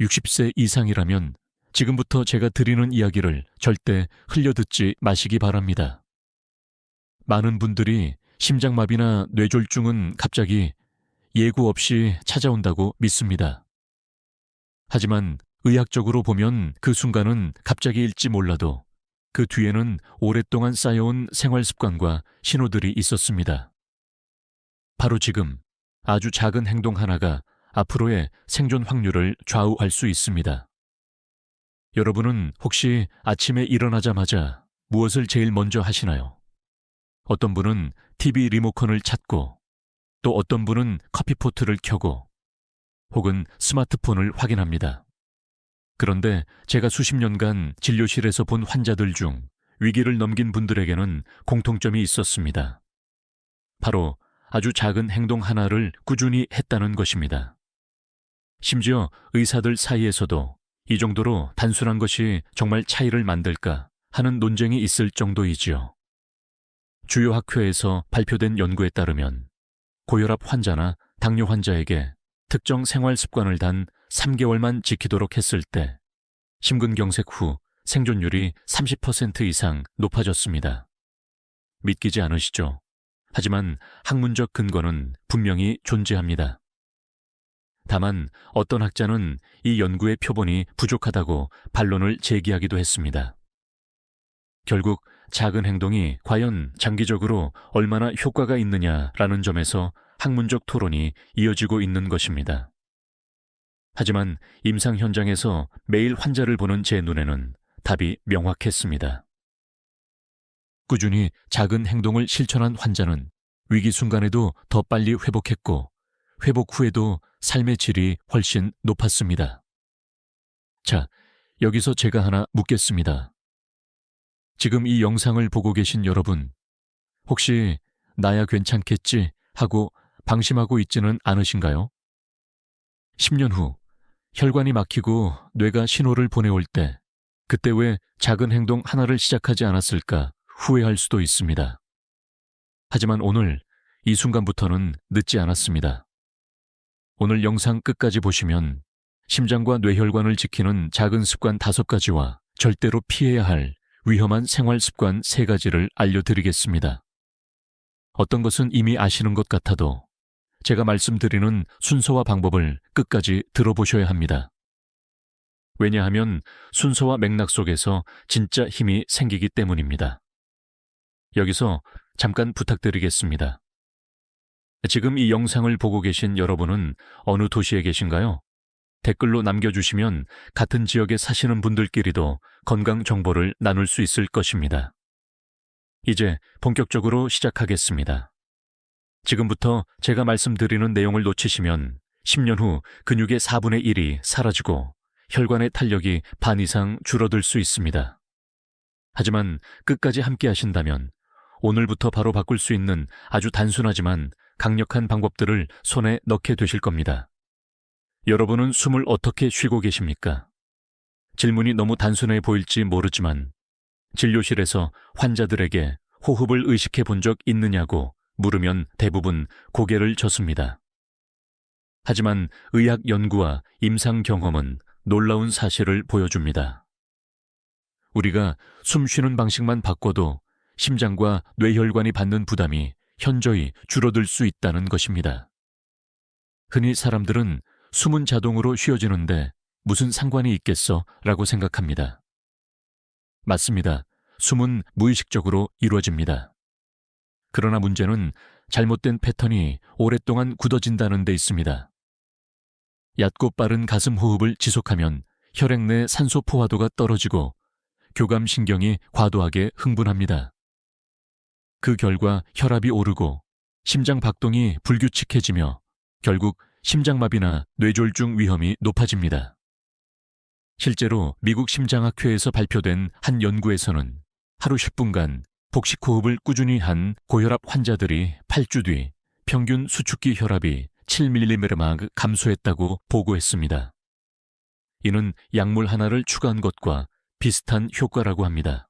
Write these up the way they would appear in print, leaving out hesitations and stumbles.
60세 이상이라면 지금부터 제가 드리는 이야기를 절대 흘려듣지 마시기 바랍니다. 많은 분들이 심장마비나 뇌졸중은 갑자기 예고 없이 찾아온다고 믿습니다. 하지만 의학적으로 보면 그 순간은 갑자기일지 몰라도 그 뒤에는 오랫동안 쌓여온 생활 습관과 신호들이 있었습니다. 바로 지금 아주 작은 행동 하나가 앞으로의 생존 확률을 좌우할 수 있습니다. 여러분은 혹시 아침에 일어나자마자 무엇을 제일 먼저 하시나요? 어떤 분은 TV 리모컨을 찾고, 또 어떤 분은 커피포트를 켜고, 혹은 스마트폰을 확인합니다. 그런데 제가 수십 년간 진료실에서 본 환자들 중 위기를 넘긴 분들에게는 공통점이 있었습니다. 바로 아주 작은 행동 하나를 꾸준히 했다는 것입니다. 심지어 의사들 사이에서도 이 정도로 단순한 것이 정말 차이를 만들까 하는 논쟁이 있을 정도이지요. 주요 학회에서 발표된 연구에 따르면 고혈압 환자나 당뇨 환자에게 특정 생활 습관을 단 3개월만 지키도록 했을 때 심근경색 후 생존율이 30% 이상 높아졌습니다. 믿기지 않으시죠? 하지만 학문적 근거는 분명히 존재합니다. 다만 어떤 학자는 이 연구의 표본이 부족하다고 반론을 제기하기도 했습니다. 결국 작은 행동이 과연 장기적으로 얼마나 효과가 있느냐라는 점에서 학문적 토론이 이어지고 있는 것입니다. 하지만 임상 현장에서 매일 환자를 보는 제 눈에는 답이 명확했습니다. 꾸준히 작은 행동을 실천한 환자는 위기 순간에도 더 빨리 회복했고, 회복 후에도 삶의 질이 훨씬 높았습니다. 자, 여기서 제가 하나 묻겠습니다. 지금 이 영상을 보고 계신 여러분, 혹시 나야 괜찮겠지 하고 방심하고 있지는 않으신가요? 10년 후 혈관이 막히고 뇌가 신호를 보내올 때, 그때 왜 작은 행동 하나를 시작하지 않았을까 후회할 수도 있습니다. 하지만 오늘 이 순간부터는 늦지 않았습니다. 오늘 영상 끝까지 보시면 심장과 뇌혈관을 지키는 작은 습관 5가지와 절대로 피해야 할 위험한 생활 습관 3가지를 알려드리겠습니다. 어떤 것은 이미 아시는 것 같아도 제가 말씀드리는 순서와 방법을 끝까지 들어보셔야 합니다. 왜냐하면 순서와 맥락 속에서 진짜 힘이 생기기 때문입니다. 여기서 잠깐 부탁드리겠습니다. 지금 이 영상을 보고 계신 여러분은 어느 도시에 계신가요? 댓글로 남겨주시면 같은 지역에 사시는 분들끼리도 건강 정보를 나눌 수 있을 것입니다. 이제 본격적으로 시작하겠습니다. 지금부터 제가 말씀드리는 내용을 놓치시면 10년 후 근육의 4분의 1이 사라지고 혈관의 탄력이 반 이상 줄어들 수 있습니다. 하지만 끝까지 함께 하신다면 오늘부터 바로 바꿀 수 있는 아주 단순하지만 강력한 방법들을 손에 넣게 되실 겁니다. 여러분은 숨을 어떻게 쉬고 계십니까? 질문이 너무 단순해 보일지 모르지만 진료실에서 환자들에게 호흡을 의식해 본 적 있느냐고 물으면 대부분 고개를 젓습니다. 하지만 의학 연구와 임상 경험은 놀라운 사실을 보여줍니다. 우리가 숨 쉬는 방식만 바꿔도 심장과 뇌혈관이 받는 부담이 현저히 줄어들 수 있다는 것입니다. 흔히 사람들은 숨은 자동으로 쉬어지는데 무슨 상관이 있겠어? 라고 생각합니다. 맞습니다. 숨은 무의식적으로 이루어집니다. 그러나 문제는 잘못된 패턴이 오랫동안 굳어진다는 데 있습니다. 얕고 빠른 가슴 호흡을 지속하면 혈액 내 산소 포화도가 떨어지고 교감신경이 과도하게 흥분합니다. 그 결과 혈압이 오르고 심장 박동이 불규칙해지며 결국 심장마비나 뇌졸중 위험이 높아집니다. 실제로 미국 심장학회에서 발표된 한 연구에서는 하루 10분간 복식호흡을 꾸준히 한 고혈압 환자들이 8주 뒤 평균 수축기 혈압이 7mg 감소했다고 보고했습니다. 이는 약물 하나를 추가한 것과 비슷한 효과라고 합니다.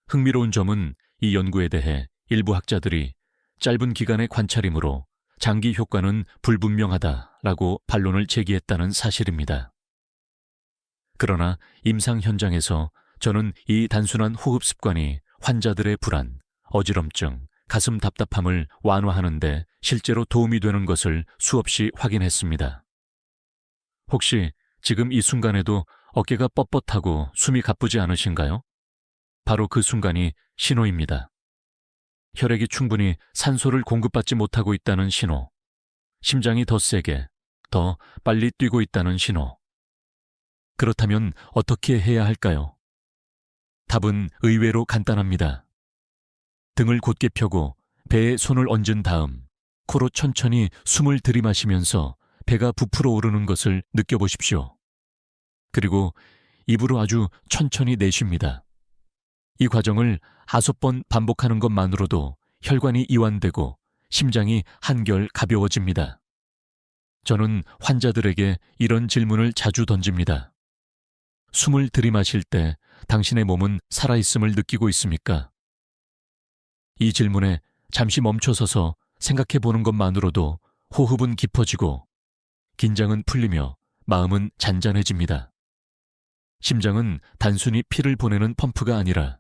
흥미로운 점은 이 연구에 대해 일부 학자들이 짧은 기간의 관찰이므로 장기 효과는 불분명하다라고 반론을 제기했다는 사실입니다. 그러나 임상 현장에서 저는 이 단순한 호흡 습관이 환자들의 불안, 어지럼증, 가슴 답답함을 완화하는 데 실제로 도움이 되는 것을 수없이 확인했습니다. 혹시 지금 이 순간에도 어깨가 뻣뻣하고 숨이 가쁘지 않으신가요? 바로 그 순간이 신호입니다. 혈액이 충분히 산소를 공급받지 못하고 있다는 신호, 심장이 더 세게, 더 빨리 뛰고 있다는 신호. 그렇다면 어떻게 해야 할까요? 답은 의외로 간단합니다. 등을 곧게 펴고 배에 손을 얹은 다음 코로 천천히 숨을 들이마시면서 배가 부풀어 오르는 것을 느껴보십시오. 그리고 입으로 아주 천천히 내쉽니다. 이 과정을 5번 반복하는 것만으로도 혈관이 이완되고 심장이 한결 가벼워집니다. 저는 환자들에게 이런 질문을 자주 던집니다. 숨을 들이마실 때 당신의 몸은 살아있음을 느끼고 있습니까? 이 질문에 잠시 멈춰서서 생각해 보는 것만으로도 호흡은 깊어지고 긴장은 풀리며 마음은 잔잔해집니다. 심장은 단순히 피를 보내는 펌프가 아니라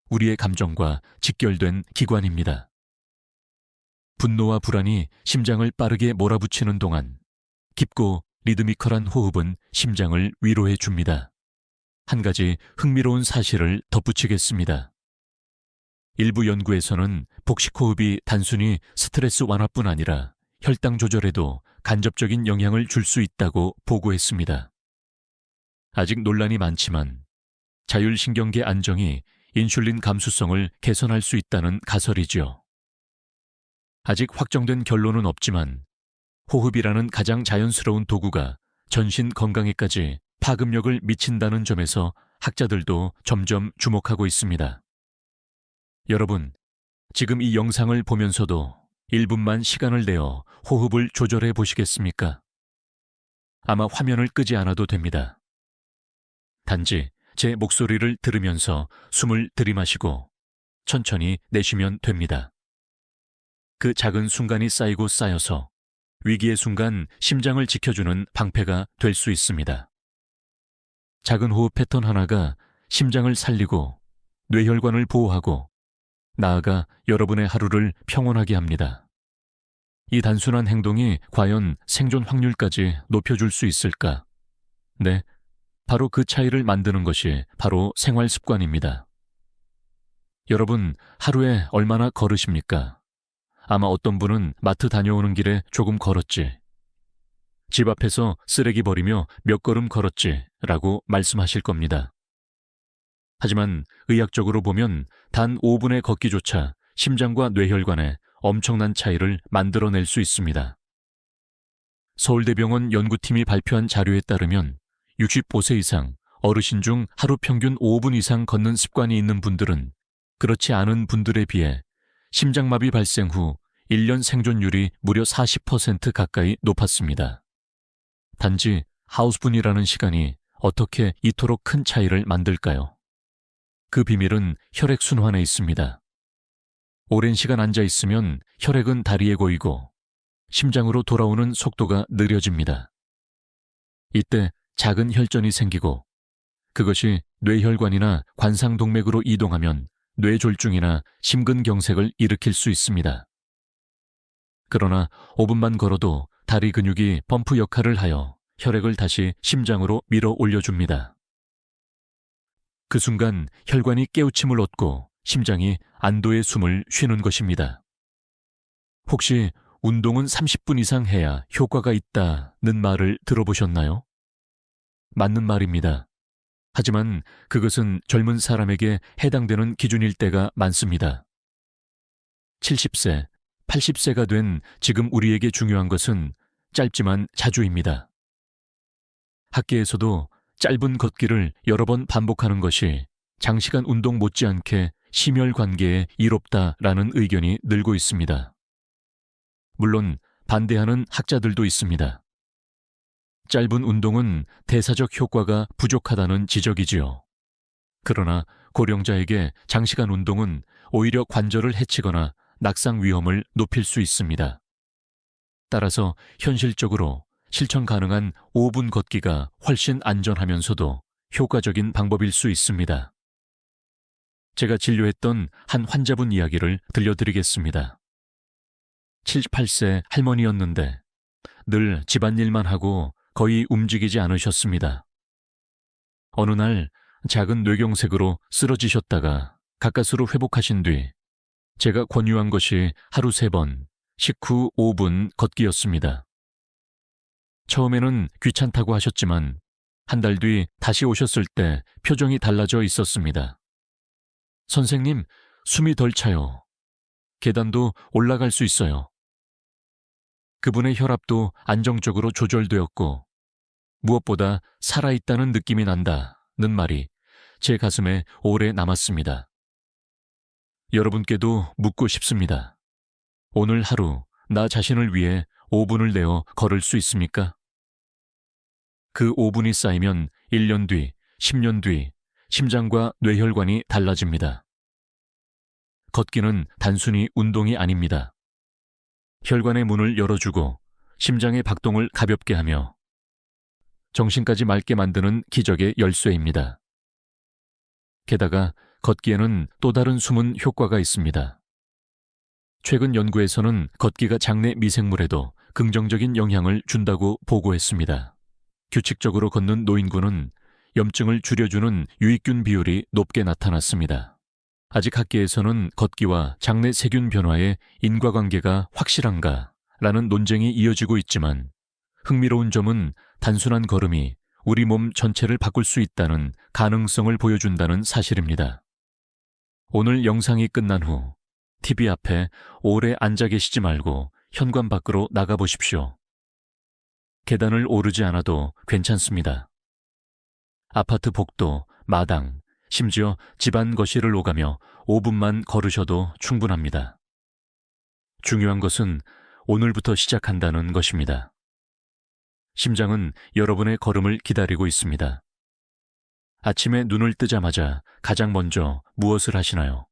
우리의 감정과 직결된 기관입니다. 분노와 불안이 심장을 빠르게 몰아붙이는 동안 깊고 리드미컬한 호흡은 심장을 위로해 줍니다. 한 가지 흥미로운 사실을 덧붙이겠습니다. 일부 연구에서는 복식호흡이 단순히 스트레스 완화뿐 아니라 혈당 조절에도 간접적인 영향을 줄 수 있다고 보고했습니다. 아직 논란이 많지만 자율신경계 안정이 인슐린 감수성을 개선할 수 있다는 가설이죠. 아직 확정된 결론은 없지만 호흡이라는 가장 자연스러운 도구가 전신 건강에까지 파급력을 미친다는 점에서 학자들도 점점 주목하고 있습니다. 여러분, 지금 이 영상을 보면서도 1분만 시간을 내어 호흡을 조절해 보시겠습니까? 아마 화면을 끄지 않아도 됩니다. 단지 제 목소리를 들으면서 숨을 들이마시고 천천히 내쉬면 됩니다. 그 작은 순간이 쌓이고 쌓여서 위기의 순간 심장을 지켜주는 방패가 될 수 있습니다. 작은 호흡 패턴 하나가 심장을 살리고 뇌혈관을 보호하고 나아가 여러분의 하루를 평온하게 합니다. 이 단순한 행동이 과연 생존 확률까지 높여줄 수 있을까? 네, 바로 그 차이를 만드는 것이 바로 생활 습관입니다. 여러분, 하루에 얼마나 걸으십니까? 아마 어떤 분은 마트 다녀오는 길에 조금 걸었지. 집 앞에서 쓰레기 버리며 몇 걸음 걸었지 라고 말씀하실 겁니다. 하지만 의학적으로 보면 단 5분의 걷기조차 심장과 뇌혈관에 엄청난 차이를 만들어낼 수 있습니다. 서울대병원 연구팀이 발표한 자료에 따르면 65세 이상 어르신 중 하루 평균 5분 이상 걷는 습관이 있는 분들은 그렇지 않은 분들에 비해 심장마비 발생 후 1년 생존율이 무려 40% 가까이 높았습니다. 단지 하우스분이라는 시간이 어떻게 이토록 큰 차이를 만들까요? 그 비밀은 혈액순환에 있습니다. 오랜 시간 앉아 있으면 혈액은 다리에 고이고 심장으로 돌아오는 속도가 느려집니다. 이때 작은 혈전이 생기고 그것이 뇌혈관이나 관상동맥으로 이동하면 뇌졸중이나 심근경색을 일으킬 수 있습니다. 그러나 5분만 걸어도 다리 근육이 펌프 역할을 하여 혈액을 다시 심장으로 밀어 올려줍니다. 그 순간 혈관이 깨우침을 얻고 심장이 안도의 숨을 쉬는 것입니다. 혹시 운동은 30분 이상 해야 효과가 있다는 말을 들어보셨나요? 맞는 말입니다. 하지만 그것은 젊은 사람에게 해당되는 기준일 때가 많습니다. 70세, 80세가 된 지금 우리에게 중요한 것은 짧지만 자주입니다. 학계에서도 짧은 걷기를 여러 번 반복하는 것이 장시간 운동 못지않게 심혈관계에 이롭다라는 의견이 늘고 있습니다. 물론 반대하는 학자들도 있습니다. 짧은 운동은 대사적 효과가 부족하다는 지적이지요. 그러나 고령자에게 장시간 운동은 오히려 관절을 해치거나 낙상 위험을 높일 수 있습니다. 따라서 현실적으로 실천 가능한 5분 걷기가 훨씬 안전하면서도 효과적인 방법일 수 있습니다. 제가 진료했던 한 환자분 이야기를 들려드리겠습니다. 78세 할머니였는데 늘 집안일만 하고 거의 움직이지 않으셨습니다. 어느 날 작은 뇌경색으로 쓰러지셨다가 가까스로 회복하신 뒤 제가 권유한 것이 하루 3번, 식후 5분 걷기였습니다. 처음에는 귀찮다고 하셨지만 한 달 뒤 다시 오셨을 때 표정이 달라져 있었습니다. 선생님, 숨이 덜 차요. 계단도 올라갈 수 있어요. 그분의 혈압도 안정적으로 조절되었고 무엇보다 살아있다는 느낌이 난다는 말이 제 가슴에 오래 남았습니다. 여러분께도 묻고 싶습니다. 오늘 하루 나 자신을 위해 5분을 내어 걸을 수 있습니까? 그 5분이 쌓이면 1년 뒤, 10년 뒤 심장과 뇌혈관이 달라집니다. 걷기는 단순히 운동이 아닙니다. 혈관의 문을 열어주고 심장의 박동을 가볍게 하며 정신까지 맑게 만드는 기적의 열쇠입니다. 게다가 걷기에는 또 다른 숨은 효과가 있습니다. 최근 연구에서는 걷기가 장내 미생물에도 긍정적인 영향을 준다고 보고했습니다. 규칙적으로 걷는 노인군은 염증을 줄여주는 유익균 비율이 높게 나타났습니다. 아직 학계에서는 걷기와 장내 세균 변화의 인과관계가 확실한가 라는 논쟁이 이어지고 있지만 흥미로운 점은 단순한 걸음이 우리 몸 전체를 바꿀 수 있다는 가능성을 보여준다는 사실입니다. 오늘 영상이 끝난 후 TV 앞에 오래 앉아 계시지 말고 현관 밖으로 나가보십시오. 계단을 오르지 않아도 괜찮습니다. 아파트 복도, 마당, 심지어 집안 거실을 오가며 5분만 걸으셔도 충분합니다. 중요한 것은 오늘부터 시작한다는 것입니다. 심장은 여러분의 걸음을 기다리고 있습니다. 아침에 눈을 뜨자마자 가장 먼저 무엇을 하시나요?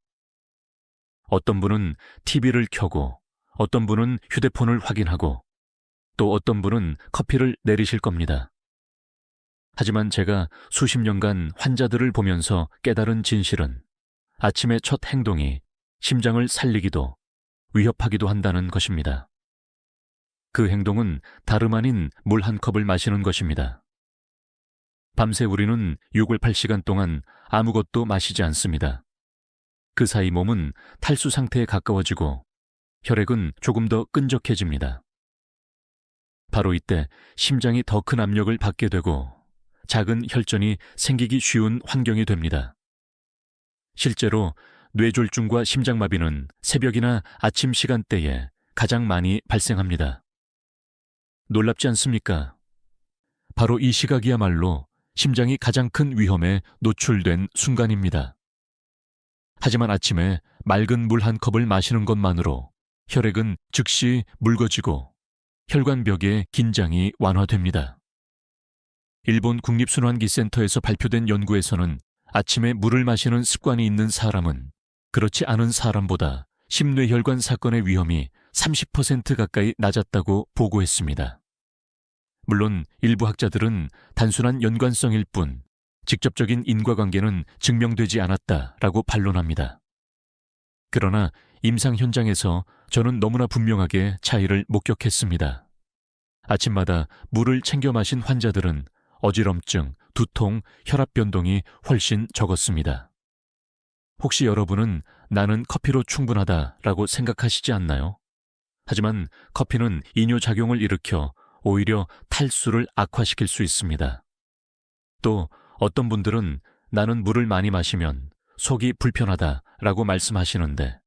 어떤 분은 TV를 켜고, 어떤 분은 휴대폰을 확인하고, 또 어떤 분은 커피를 내리실 겁니다. 하지만 제가 수십 년간 환자들을 보면서 깨달은 진실은 아침의 첫 행동이 심장을 살리기도 위협하기도 한다는 것입니다. 그 행동은 다름 아닌 물 한 컵을 마시는 것입니다. 밤새 우리는 6월 8시간 동안 아무것도 마시지 않습니다. 그 사이 몸은 탈수 상태에 가까워지고 혈액은 조금 더 끈적해집니다. 바로 이때 심장이 더 큰 압력을 받게 되고 작은 혈전이 생기기 쉬운 환경이 됩니다. 실제로 뇌졸중과 심장마비는 새벽이나 아침 시간대에 가장 많이 발생합니다. 놀랍지 않습니까? 바로 이 시각이야말로 심장이 가장 큰 위험에 노출된 순간입니다. 하지만 아침에 맑은 물 한 컵을 마시는 것만으로 혈액은 즉시 묽어지고 혈관벽의 긴장이 완화됩니다. 일본 국립순환기센터에서 발표된 연구에서는 아침에 물을 마시는 습관이 있는 사람은 그렇지 않은 사람보다 심뇌혈관 사건의 위험이 30% 가까이 낮았다고 보고했습니다. 물론 일부 학자들은 단순한 연관성일 뿐 직접적인 인과관계는 증명되지 않았다라고 반론합니다. 그러나 임상 현장에서 저는 너무나 분명하게 차이를 목격했습니다. 아침마다 물을 챙겨 마신 환자들은 어지럼증, 두통, 혈압 변동이 훨씬 적었습니다. 혹시 여러분은 나는 커피로 충분하다라고 생각하시지 않나요? 하지만 커피는 이뇨작용을 일으켜 오히려 탈수를 악화시킬 수 있습니다. 또 어떤 분들은 나는 물을 많이 마시면 속이 불편하다라고 말씀하시는데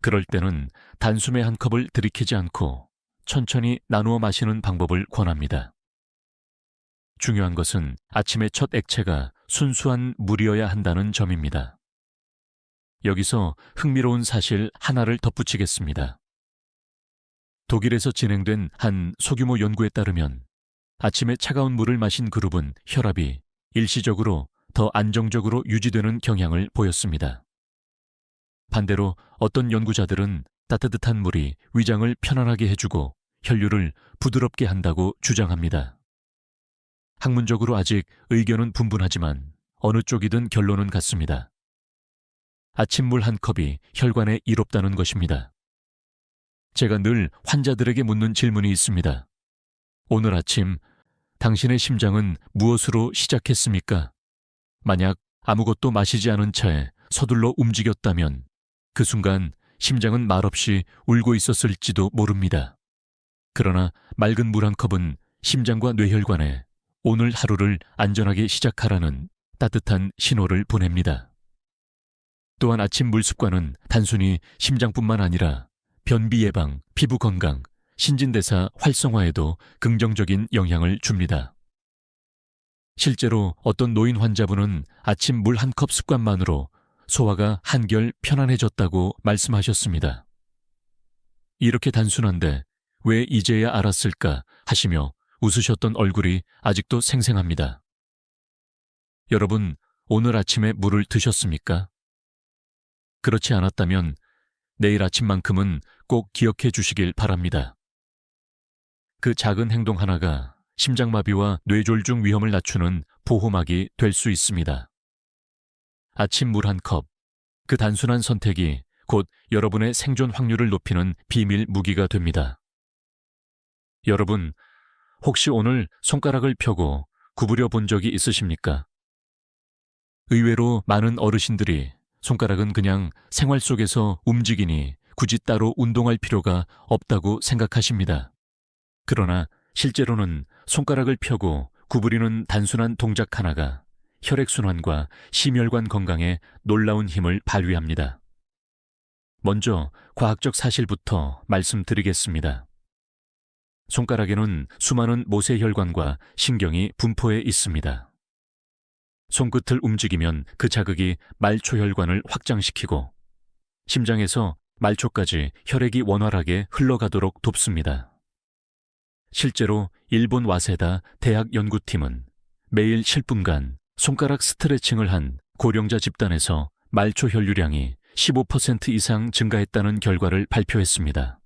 그럴 때는 단숨에 한 컵을 들이키지 않고 천천히 나누어 마시는 방법을 권합니다. 중요한 것은 아침의 첫 액체가 순수한 물이어야 한다는 점입니다. 여기서 흥미로운 사실 하나를 덧붙이겠습니다. 독일에서 진행된 한 소규모 연구에 따르면 아침에 차가운 물을 마신 그룹은 혈압이 일시적으로 더 안정적으로 유지되는 경향을 보였습니다. 반대로 어떤 연구자들은 따뜻한 물이 위장을 편안하게 해주고 혈류를 부드럽게 한다고 주장합니다. 학문적으로 아직 의견은 분분하지만 어느 쪽이든 결론은 같습니다. 아침물 한 컵이 혈관에 이롭다는 것입니다. 제가 늘 환자들에게 묻는 질문이 있습니다. 오늘 아침 당신의 심장은 무엇으로 시작했습니까? 만약 아무것도 마시지 않은 차에 서둘러 움직였다면 그 순간 심장은 말없이 울고 있었을지도 모릅니다. 그러나 맑은 물 한 컵은 심장과 뇌혈관에 오늘 하루를 안전하게 시작하라는 따뜻한 신호를 보냅니다. 또한 아침 물 습관은 단순히 심장뿐만 아니라 변비 예방, 피부 건강, 신진대사 활성화에도 긍정적인 영향을 줍니다. 실제로 어떤 노인 환자분은 아침 물 한 컵 습관만으로 소화가 한결 편안해졌다고 말씀하셨습니다. 이렇게 단순한데 왜 이제야 알았을까 하시며 웃으셨던 얼굴이 아직도 생생합니다. 여러분, 오늘 아침에 물을 드셨습니까? 그렇지 않았다면 내일 아침만큼은 꼭 기억해 주시길 바랍니다. 그 작은 행동 하나가 심장마비와 뇌졸중 위험을 낮추는 보호막이 될 수 있습니다. 아침 물 한 컵, 그 단순한 선택이 곧 여러분의 생존 확률을 높이는 비밀 무기가 됩니다. 여러분, 혹시 오늘 손가락을 펴고 구부려 본 적이 있으십니까? 의외로 많은 어르신들이 손가락은 그냥 생활 속에서 움직이니 굳이 따로 운동할 필요가 없다고 생각하십니다. 그러나 실제로는 손가락을 펴고 구부리는 단순한 동작 하나가 혈액순환과 심혈관 건강에 놀라운 힘을 발휘합니다. 먼저 과학적 사실부터 말씀드리겠습니다. 손가락에는 수많은 모세혈관과 신경이 분포해 있습니다. 손끝을 움직이면 그 자극이 말초혈관을 확장시키고 심장에서 말초까지 혈액이 원활하게 흘러가도록 돕습니다. 실제로 일본 와세다 대학 연구팀은 매일 10분간 손가락 스트레칭을 한 고령자 집단에서 말초 혈류량이 15% 이상 증가했다는 결과를 발표했습니다.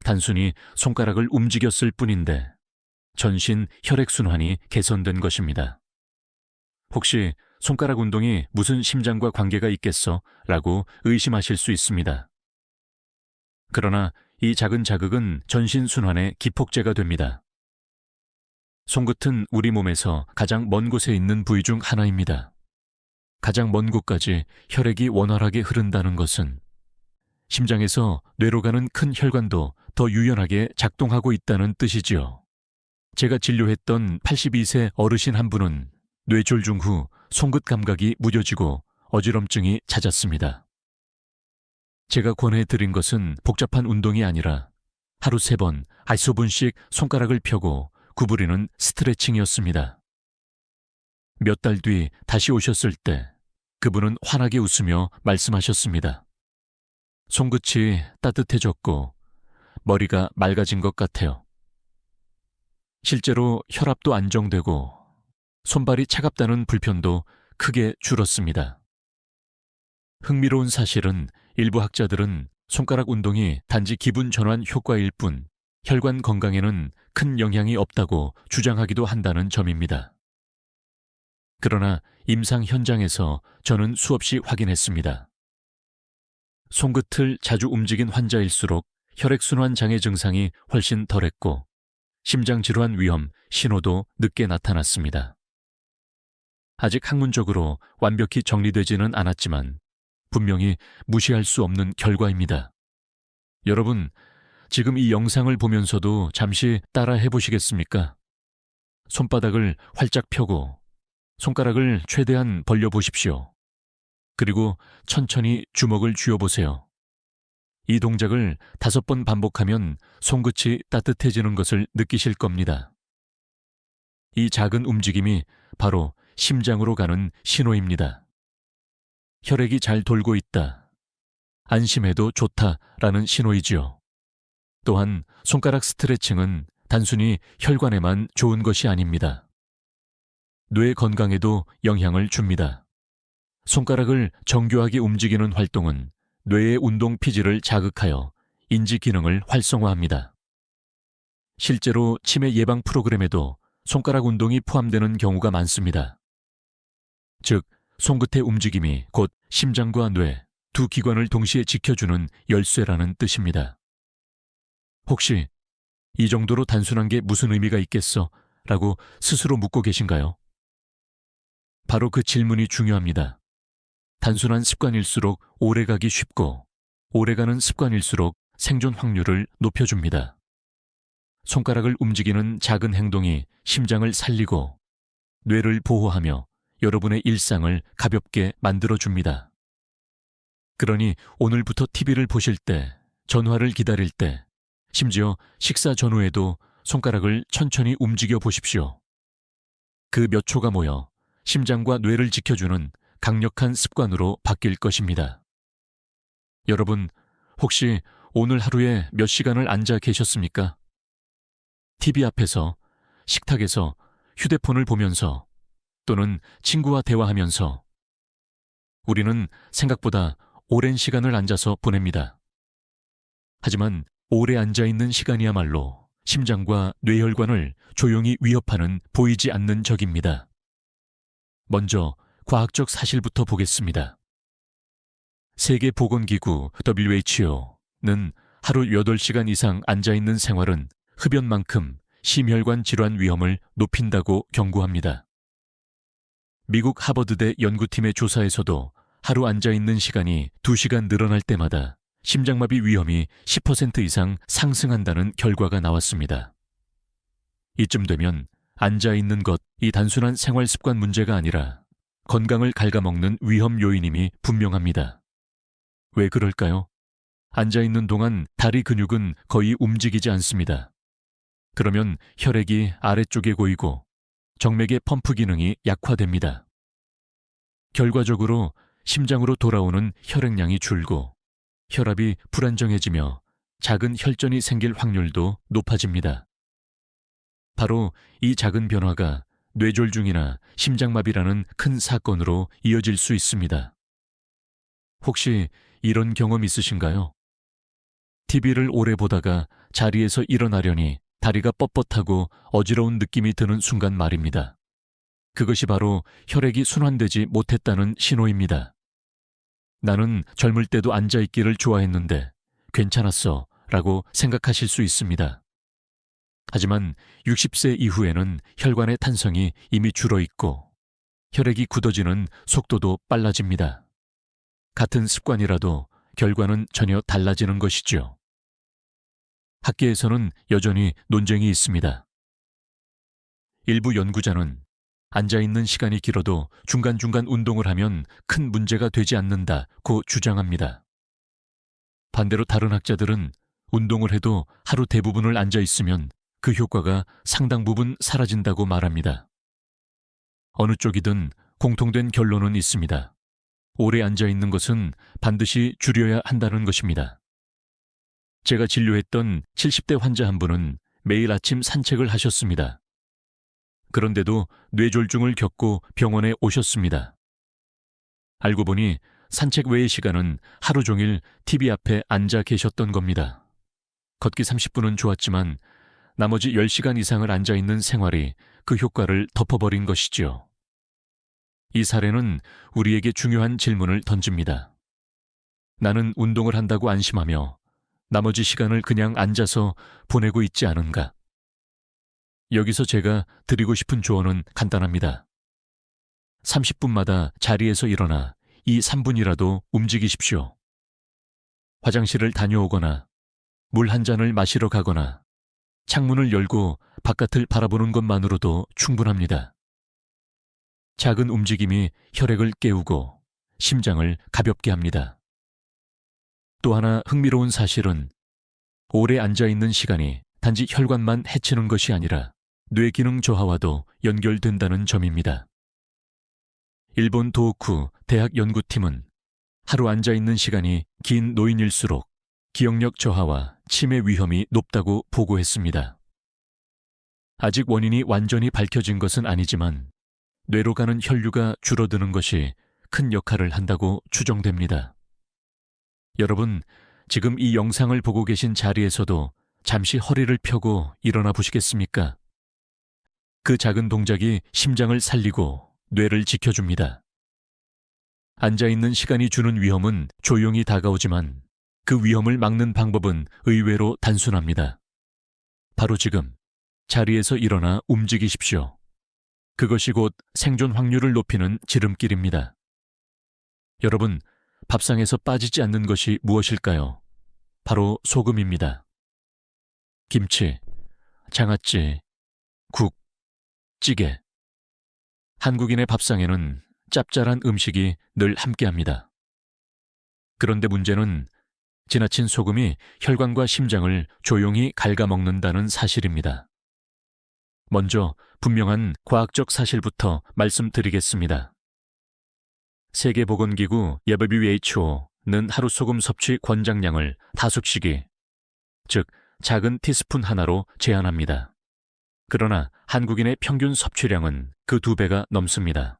단순히 손가락을 움직였을 뿐인데 전신 혈액순환이 개선된 것입니다. 혹시 손가락 운동이 무슨 심장과 관계가 있겠어? 라고 의심하실 수 있습니다. 그러나 이 작은 자극은 전신 순환의 기폭제가 됩니다. 손끝은 우리 몸에서 가장 먼 곳에 있는 부위 중 하나입니다. 가장 먼 곳까지 혈액이 원활하게 흐른다는 것은 심장에서 뇌로 가는 큰 혈관도 더 유연하게 작동하고 있다는 뜻이지요. 제가 진료했던 82세 어르신 한 분은 뇌졸중 후 손끝 감각이 무뎌지고 어지럼증이 잦았습니다. 제가 권해드린 것은 복잡한 운동이 아니라 하루 3번 5분씩 손가락을 펴고 구부리는 스트레칭이었습니다. 몇 달 뒤 다시 오셨을 때 그분은 환하게 웃으며 말씀하셨습니다. 손끝이 따뜻해졌고 머리가 맑아진 것 같아요. 실제로 혈압도 안정되고 손발이 차갑다는 불편도 크게 줄었습니다. 흥미로운 사실은 일부 학자들은 손가락 운동이 단지 기분 전환 효과일 뿐 혈관 건강에는 큰 영향이 없다고 주장하기도 한다는 점입니다. 그러나 임상 현장에서 저는 수없이 확인했습니다. 손끝을 자주 움직인 환자일수록 혈액순환 장애 증상이 훨씬 덜했고 심장질환 위험 신호도 늦게 나타났습니다. 아직 학문적으로 완벽히 정리되지는 않았지만 분명히 무시할 수 없는 결과입니다. 여러분, 지금 이 영상을 보면서도 잠시 따라 해보시겠습니까? 손바닥을 활짝 펴고 손가락을 최대한 벌려보십시오. 그리고 천천히 주먹을 쥐어보세요. 이 동작을 5번 반복하면 손끝이 따뜻해지는 것을 느끼실 겁니다. 이 작은 움직임이 바로 심장으로 가는 신호입니다. 혈액이 잘 돌고 있다. 안심해도 좋다라는 신호이지요. 또한 손가락 스트레칭은 단순히 혈관에만 좋은 것이 아닙니다. 뇌 건강에도 영향을 줍니다. 손가락을 정교하게 움직이는 활동은 뇌의 운동 피질을 자극하여 인지 기능을 활성화합니다. 실제로 치매 예방 프로그램에도 손가락 운동이 포함되는 경우가 많습니다. 즉, 손끝의 움직임이 곧 심장과 뇌, 두 기관을 동시에 지켜주는 열쇠라는 뜻입니다. 혹시 이 정도로 단순한 게 무슨 의미가 있겠어? 라고 스스로 묻고 계신가요? 바로 그 질문이 중요합니다. 단순한 습관일수록 오래가기 쉽고 오래가는 습관일수록 생존 확률을 높여줍니다. 손가락을 움직이는 작은 행동이 심장을 살리고 뇌를 보호하며 여러분의 일상을 가볍게 만들어줍니다. 그러니 오늘부터 TV를 보실 때, 전화를 기다릴 때, 심지어 식사 전후에도 손가락을 천천히 움직여 보십시오. 그 몇 초가 모여 심장과 뇌를 지켜주는 강력한 습관으로 바뀔 것입니다. 여러분, 혹시 오늘 하루에 몇 시간을 앉아 계셨습니까? TV 앞에서, 식탁에서, 휴대폰을 보면서 또는 친구와 대화하면서 우리는 생각보다 오랜 시간을 앉아서 보냅니다. 하지만 오래 앉아있는 시간이야말로 심장과 뇌혈관을 조용히 위협하는 보이지 않는 적입니다. 먼저 과학적 사실부터 보겠습니다. 세계보건기구 WHO는 하루 8시간 이상 앉아있는 생활은 흡연만큼 심혈관 질환 위험을 높인다고 경고합니다. 미국 하버드대 연구팀의 조사에서도 하루 앉아있는 시간이 2시간 늘어날 때마다 심장마비 위험이 10% 이상 상승한다는 결과가 나왔습니다. 이쯤 되면 앉아있는 것이 단순한 생활 습관 문제가 아니라 건강을 갉아먹는 위험 요인임이 분명합니다. 왜 그럴까요? 앉아있는 동안 다리 근육은 거의 움직이지 않습니다. 그러면 혈액이 아래쪽에 고이고 정맥의 펌프 기능이 약화됩니다. 결과적으로 심장으로 돌아오는 혈액량이 줄고 혈압이 불안정해지며 작은 혈전이 생길 확률도 높아집니다. 바로 이 작은 변화가 뇌졸중이나 심장마비라는 큰 사건으로 이어질 수 있습니다. 혹시 이런 경험 있으신가요? TV를 오래 보다가 자리에서 일어나려니 다리가 뻣뻣하고 어지러운 느낌이 드는 순간 말입니다. 그것이 바로 혈액이 순환되지 못했다는 신호입니다. 나는 젊을 때도 앉아있기를 좋아했는데 괜찮았어 라고 생각하실 수 있습니다. 하지만 60세 이후에는 혈관의 탄성이 이미 줄어있고 혈액이 굳어지는 속도도 빨라집니다. 같은 습관이라도 결과는 전혀 달라지는 것이죠. 학계에서는 여전히 논쟁이 있습니다. 일부 연구자는 앉아있는 시간이 길어도 중간중간 운동을 하면 큰 문제가 되지 않는다고 주장합니다. 반대로 다른 학자들은 운동을 해도 하루 대부분을 앉아있으면 그 효과가 상당 부분 사라진다고 말합니다. 어느 쪽이든 공통된 결론은 있습니다. 오래 앉아있는 것은 반드시 줄여야 한다는 것입니다. 제가 진료했던 70대 환자 한 분은 매일 아침 산책을 하셨습니다. 그런데도 뇌졸중을 겪고 병원에 오셨습니다. 알고 보니 산책 외의 시간은 하루 종일 TV 앞에 앉아 계셨던 겁니다. 걷기 30분은 좋았지만 나머지 10시간 이상을 앉아있는 생활이 그 효과를 덮어버린 것이죠. 이 사례는 우리에게 중요한 질문을 던집니다. 나는 운동을 한다고 안심하며 나머지 시간을 그냥 앉아서 보내고 있지 않은가? 여기서 제가 드리고 싶은 조언은 간단합니다. 30분마다 자리에서 일어나 이 3분이라도 움직이십시오. 화장실을 다녀오거나 물 한 잔을 마시러 가거나 창문을 열고 바깥을 바라보는 것만으로도 충분합니다. 작은 움직임이 혈액을 깨우고 심장을 가볍게 합니다. 또 하나 흥미로운 사실은 오래 앉아있는 시간이 단지 혈관만 해치는 것이 아니라 뇌기능 저하와도 연결된다는 점입니다. 일본 도호쿠 대학 연구팀은 하루 앉아있는 시간이 긴 노인일수록 기억력 저하와 치매 위험이 높다고 보고했습니다. 아직 원인이 완전히 밝혀진 것은 아니지만 뇌로 가는 혈류가 줄어드는 것이 큰 역할을 한다고 추정됩니다. 여러분, 지금 이 영상을 보고 계신 자리에서도 잠시 허리를 펴고 일어나 보시겠습니까? 그 작은 동작이 심장을 살리고 뇌를 지켜줍니다. 앉아있는 시간이 주는 위험은 조용히 다가오지만 그 위험을 막는 방법은 의외로 단순합니다. 바로 지금 자리에서 일어나 움직이십시오. 그것이 곧 생존 확률을 높이는 지름길입니다. 여러분, 밥상에서 빠지지 않는 것이 무엇일까요? 바로 소금입니다. 김치, 장아찌, 국, 찌개. 한국인의 밥상에는 짭짤한 음식이 늘 함께합니다. 그런데 문제는 지나친 소금이 혈관과 심장을 조용히 갉아먹는다는 사실입니다. 먼저 분명한 과학적 사실부터 말씀드리겠습니다. 세계보건기구 WHO는 하루 소금 섭취 권장량을 다숙식이, 즉 작은 티스푼 하나로 제한합니다. 그러나 한국인의 평균 섭취량은 그 2배가 넘습니다.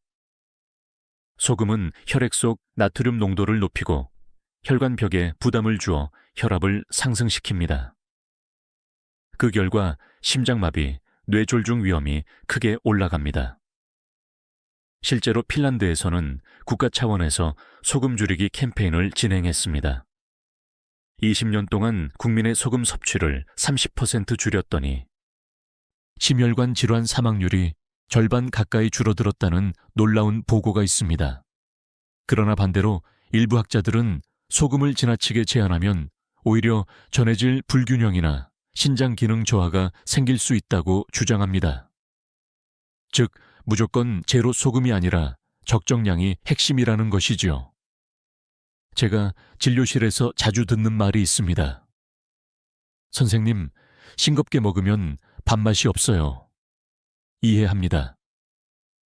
소금은 혈액 속 나트륨 농도를 높이고 혈관벽에 부담을 주어 혈압을 상승시킵니다. 그 결과 심장마비, 뇌졸중 위험이 크게 올라갑니다. 실제로 핀란드에서는 국가 차원에서 소금 줄이기 캠페인을 진행했습니다. 20년 동안 국민의 소금 섭취를 30% 줄였더니 심혈관 질환 사망률이 절반 가까이 줄어들었다는 놀라운 보고가 있습니다. 그러나 반대로 일부 학자들은 소금을 지나치게 제한하면 오히려 전해질 불균형이나 신장 기능 저하가 생길 수 있다고 주장합니다. 즉, 무조건 제로 소금이 아니라 적정량이 핵심이라는 것이지요. 제가 진료실에서 자주 듣는 말이 있습니다. 선생님, 싱겁게 먹으면 밥맛이 없어요. 이해합니다.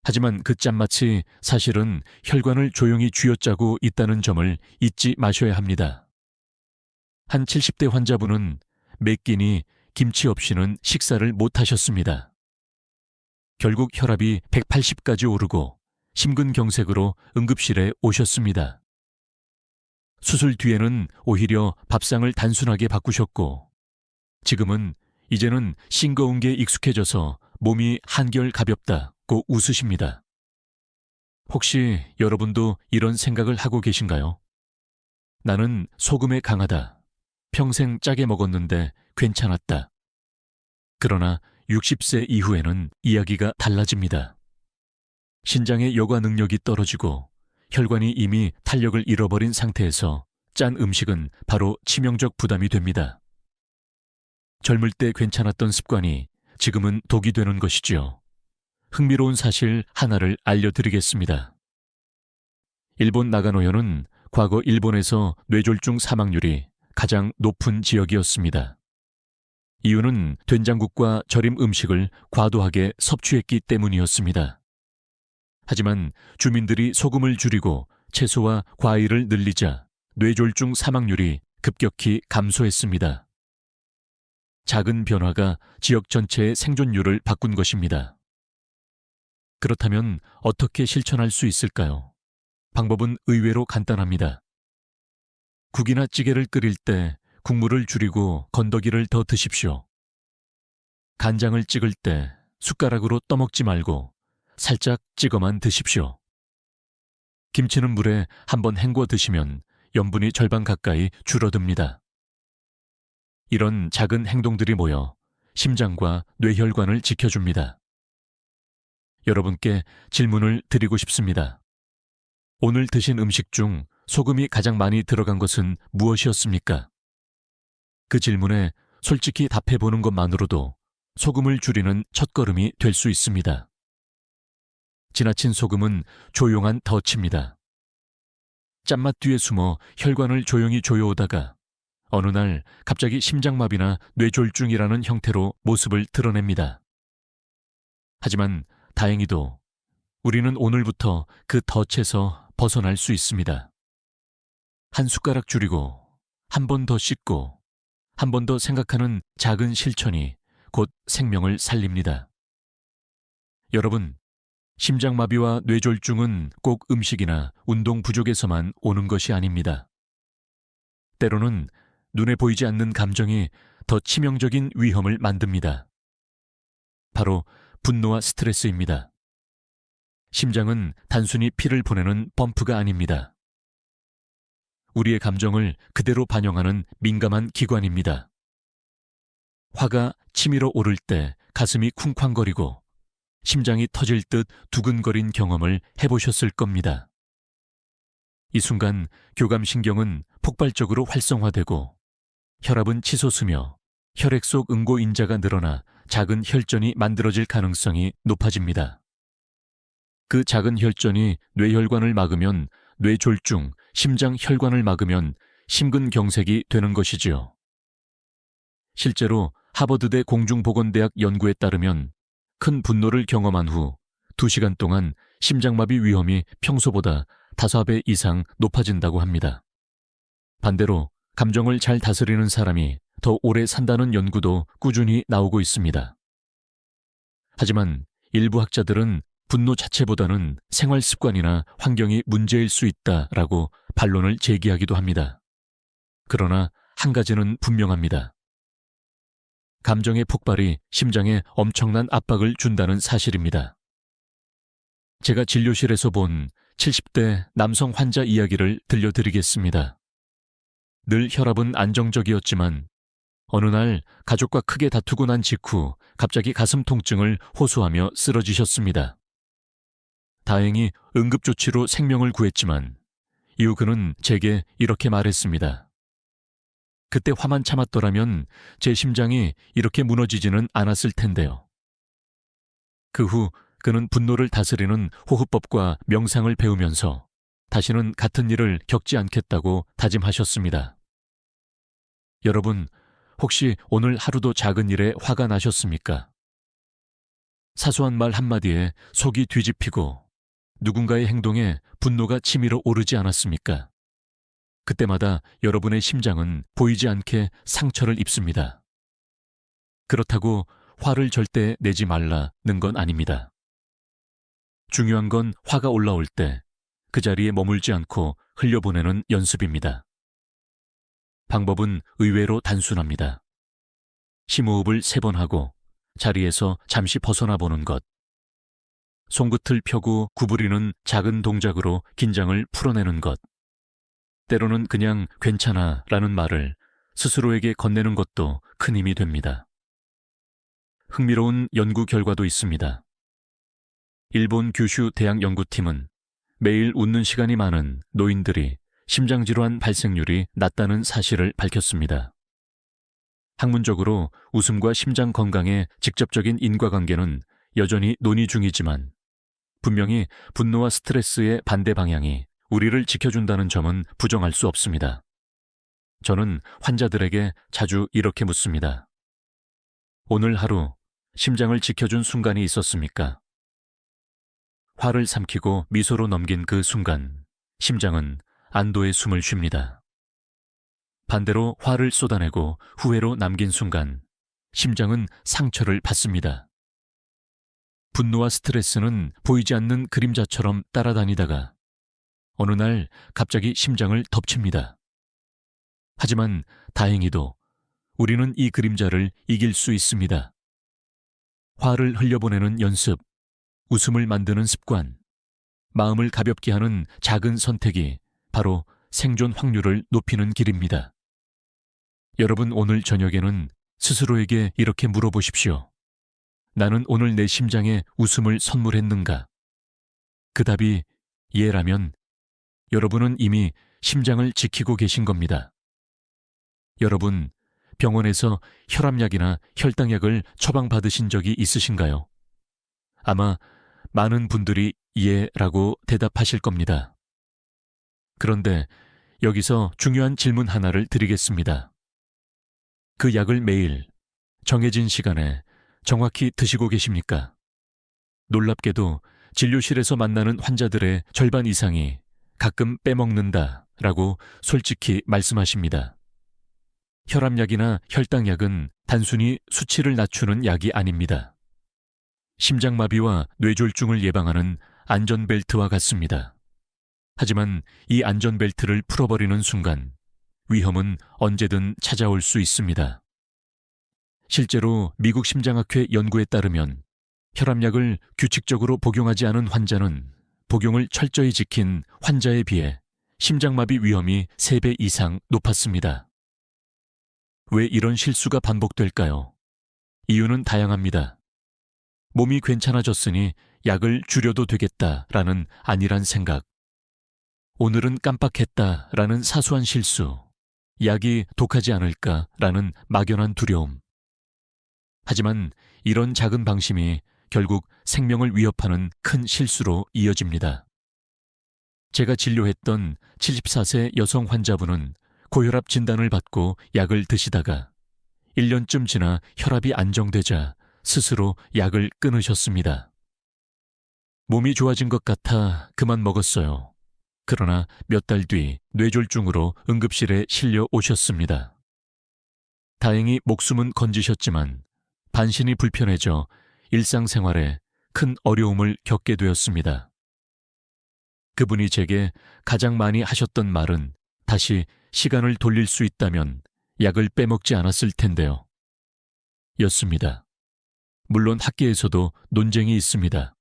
하지만 그 짠맛이 사실은 혈관을 조용히 쥐어짜고 있다는 점을 잊지 마셔야 합니다. 한 70대 환자분은 매 끼니 김치 없이는 식사를 못 하셨습니다. 결국 혈압이 180까지 오르고 심근경색으로 응급실에 오셨습니다. 수술 뒤에는 오히려 밥상을 단순하게 바꾸셨고 지금은 이제는 싱거운 게 익숙해져서 몸이 한결 가볍다고 웃으십니다. 혹시 여러분도 이런 생각을 하고 계신가요? 나는 소금에 강하다. 평생 짜게 먹었는데 괜찮았다. 그러나 60세 이후에는 이야기가 달라집니다. 신장의 여과 능력이 떨어지고 혈관이 이미 탄력을 잃어버린 상태에서 짠 음식은 바로 치명적 부담이 됩니다. 젊을 때 괜찮았던 습관이 지금은 독이 되는 것이지요. 흥미로운 사실 하나를 알려드리겠습니다. 일본 나가노현은 과거 일본에서 뇌졸중 사망률이 가장 높은 지역이었습니다. 이유는 된장국과 절임 음식을 과도하게 섭취했기 때문이었습니다. 하지만 주민들이 소금을 줄이고 채소와 과일을 늘리자 뇌졸중 사망률이 급격히 감소했습니다. 작은 변화가 지역 전체의 생존율을 바꾼 것입니다. 그렇다면 어떻게 실천할 수 있을까요? 방법은 의외로 간단합니다. 국이나 찌개를 끓일 때 국물을 줄이고 건더기를 더 드십시오. 간장을 찍을 때 숟가락으로 떠먹지 말고 살짝 찍어만 드십시오. 김치는 물에 한번 헹궈 드시면 염분이 절반 가까이 줄어듭니다. 이런 작은 행동들이 모여 심장과 뇌혈관을 지켜줍니다. 여러분께 질문을 드리고 싶습니다. 오늘 드신 음식 중 소금이 가장 많이 들어간 것은 무엇이었습니까? 그 질문에 솔직히 답해보는 것만으로도 소금을 줄이는 첫걸음이 될 수 있습니다. 지나친 소금은 조용한 덫입니다. 짠맛 뒤에 숨어 혈관을 조용히 조여오다가 어느 날 갑자기 심장마비나 뇌졸중이라는 형태로 모습을 드러냅니다. 하지만 다행히도 우리는 오늘부터 그 덫에서 벗어날 수 있습니다. 한 숟가락 줄이고 한 번 더 씻고 한 번 더 생각하는 작은 실천이 곧 생명을 살립니다. 여러분, 심장마비와 뇌졸중은 꼭 음식이나 운동 부족에서만 오는 것이 아닙니다. 때로는 눈에 보이지 않는 감정이 더 치명적인 위험을 만듭니다. 바로 분노와 스트레스입니다. 심장은 단순히 피를 보내는 펌프가 아닙니다. 우리의 감정을 그대로 반영하는 민감한 기관입니다. 화가 치밀어 오를 때 가슴이 쿵쾅거리고 심장이 터질 듯 두근거린 경험을 해보셨을 겁니다. 이 순간 교감신경은 폭발적으로 활성화되고 혈압은 치솟으며 혈액 속 응고인자가 늘어나 작은 혈전이 만들어질 가능성이 높아집니다. 그 작은 혈전이 뇌혈관을 막으면 뇌졸중, 심장혈관을 막으면 심근경색이 되는 것이지요. 실제로 하버드대 공중보건대학 연구에 따르면 큰 분노를 경험한 후 2시간 동안 심장마비 위험이 평소보다 5배 이상 높아진다고 합니다. 반대로 감정을 잘 다스리는 사람이 더 오래 산다는 연구도 꾸준히 나오고 있습니다. 하지만 일부 학자들은 분노 자체보다는 생활 습관이나 환경이 문제일 수 있다라고 반론을 제기하기도 합니다. 그러나 한 가지는 분명합니다. 감정의 폭발이 심장에 엄청난 압박을 준다는 사실입니다. 제가 진료실에서 본 70대 남성 환자 이야기를 들려드리겠습니다. 늘 혈압은 안정적이었지만 어느 날 가족과 크게 다투고 난 직후 갑자기 가슴 통증을 호소하며 쓰러지셨습니다. 다행히 응급조치로 생명을 구했지만 이후 그는 제게 이렇게 말했습니다. 그때 화만 참았더라면 제 심장이 이렇게 무너지지는 않았을 텐데요. 그 후 그는 분노를 다스리는 호흡법과 명상을 배우면서 다시는 같은 일을 겪지 않겠다고 다짐하셨습니다. 여러분, 혹시 오늘 하루도 작은 일에 화가 나셨습니까? 사소한 말 한마디에 속이 뒤집히고 누군가의 행동에 분노가 치밀어 오르지 않았습니까? 그때마다 여러분의 심장은 보이지 않게 상처를 입습니다. 그렇다고 화를 절대 내지 말라는 건 아닙니다. 중요한 건 화가 올라올 때 그 자리에 머물지 않고 흘려보내는 연습입니다. 방법은 의외로 단순합니다. 심호흡을 3번 하고 자리에서 잠시 벗어나 보는 것. 손끝을 펴고 구부리는 작은 동작으로 긴장을 풀어내는 것. 때로는 그냥 괜찮아 라는 말을 스스로에게 건네는 것도 큰 힘이 됩니다. 흥미로운 연구 결과도 있습니다. 일본 규슈 대학 연구팀은 매일 웃는 시간이 많은 노인들이 심장질환 발생률이 낮다는 사실을 밝혔습니다. 학문적으로 웃음과 심장 건강의 직접적인 인과관계는 여전히 논의 중이지만 분명히 분노와 스트레스의 반대 방향이 우리를 지켜준다는 점은 부정할 수 없습니다. 저는 환자들에게 자주 이렇게 묻습니다. 오늘 하루 심장을 지켜준 순간이 있었습니까? 화를 삼키고 미소로 넘긴 그 순간 심장은 안도의 숨을 쉽니다. 반대로 화를 쏟아내고 후회로 남긴 순간 심장은 상처를 받습니다. 분노와 스트레스는 보이지 않는 그림자처럼 따라다니다가 어느 날 갑자기 심장을 덮칩니다. 하지만 다행히도 우리는 이 그림자를 이길 수 있습니다. 화를 흘려보내는 연습, 웃음을 만드는 습관, 마음을 가볍게 하는 작은 선택이 바로 생존 확률을 높이는 길입니다. 여러분, 오늘 저녁에는 스스로에게 이렇게 물어보십시오. 나는 오늘 내 심장에 웃음을 선물했는가? 그 답이 예라면 여러분은 이미 심장을 지키고 계신 겁니다. 여러분, 병원에서 혈압약이나 혈당약을 처방받으신 적이 있으신가요? 아마 많은 분들이 예라고 대답하실 겁니다. 그런데 여기서 중요한 질문 하나를 드리겠습니다. 그 약을 매일 정해진 시간에 정확히 드시고 계십니까? 놀랍게도 진료실에서 만나는 환자들의 절반 이상이 가끔 빼먹는다라고 솔직히 말씀하십니다. 혈압약이나 혈당약은 단순히 수치를 낮추는 약이 아닙니다. 심장마비와 뇌졸중을 예방하는 안전벨트와 같습니다. 하지만 이 안전벨트를 풀어버리는 순간 위험은 언제든 찾아올 수 있습니다. 실제로 미국 심장학회 연구에 따르면 혈압약을 규칙적으로 복용하지 않은 환자는 복용을 철저히 지킨 환자에 비해 심장마비 위험이 3배 이상 높았습니다. 왜 이런 실수가 반복될까요? 이유는 다양합니다. 몸이 괜찮아졌으니 약을 줄여도 되겠다라는 안일한 생각, 오늘은 깜빡했다라는 사소한 실수, 약이 독하지 않을까라는 막연한 두려움. 하지만 이런 작은 방심이 결국 생명을 위협하는 큰 실수로 이어집니다. 제가 진료했던 74세 여성 환자분은 고혈압 진단을 받고 약을 드시다가 1년쯤 지나 혈압이 안정되자 스스로 약을 끊으셨습니다. 몸이 좋아진 것 같아 그만 먹었어요. 그러나 몇 달 뒤 뇌졸중으로 응급실에 실려 오셨습니다. 다행히 목숨은 건지셨지만 반신이 불편해져 일상생활에 큰 어려움을 겪게 되었습니다. 그분이 제게 가장 많이 하셨던 말은 다시 시간을 돌릴 수 있다면 약을 빼먹지 않았을 텐데요. 였습니다. 물론 학계에서도 논쟁이 있습니다.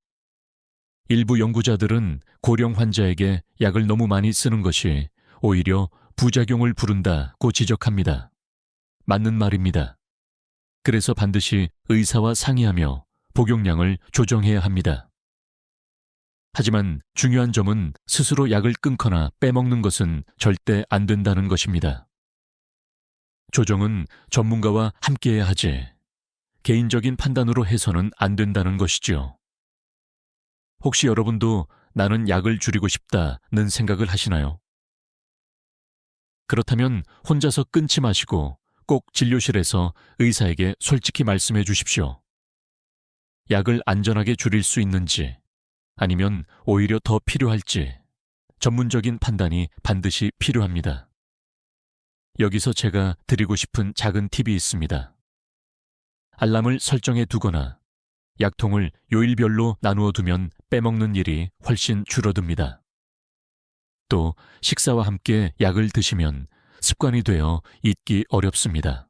일부 연구자들은 고령 환자에게 약을 너무 많이 쓰는 것이 오히려 부작용을 부른다고 지적합니다. 맞는 말입니다. 그래서 반드시 의사와 상의하며 복용량을 조정해야 합니다. 하지만 중요한 점은 스스로 약을 끊거나 빼먹는 것은 절대 안 된다는 것입니다. 조정은 전문가와 함께해야 하지 개인적인 판단으로 해서는 안 된다는 것이지요. 혹시 여러분도 나는 약을 줄이고 싶다는 생각을 하시나요? 그렇다면 혼자서 끊지 마시고 꼭 진료실에서 의사에게 솔직히 말씀해 주십시오. 약을 안전하게 줄일 수 있는지 아니면 오히려 더 필요할지 전문적인 판단이 반드시 필요합니다. 여기서 제가 드리고 싶은 작은 팁이 있습니다. 알람을 설정해 두거나 약통을 요일별로 나누어 두면 빼먹는 일이 훨씬 줄어듭니다. 또 식사와 함께 약을 드시면 습관이 되어 잊기 어렵습니다.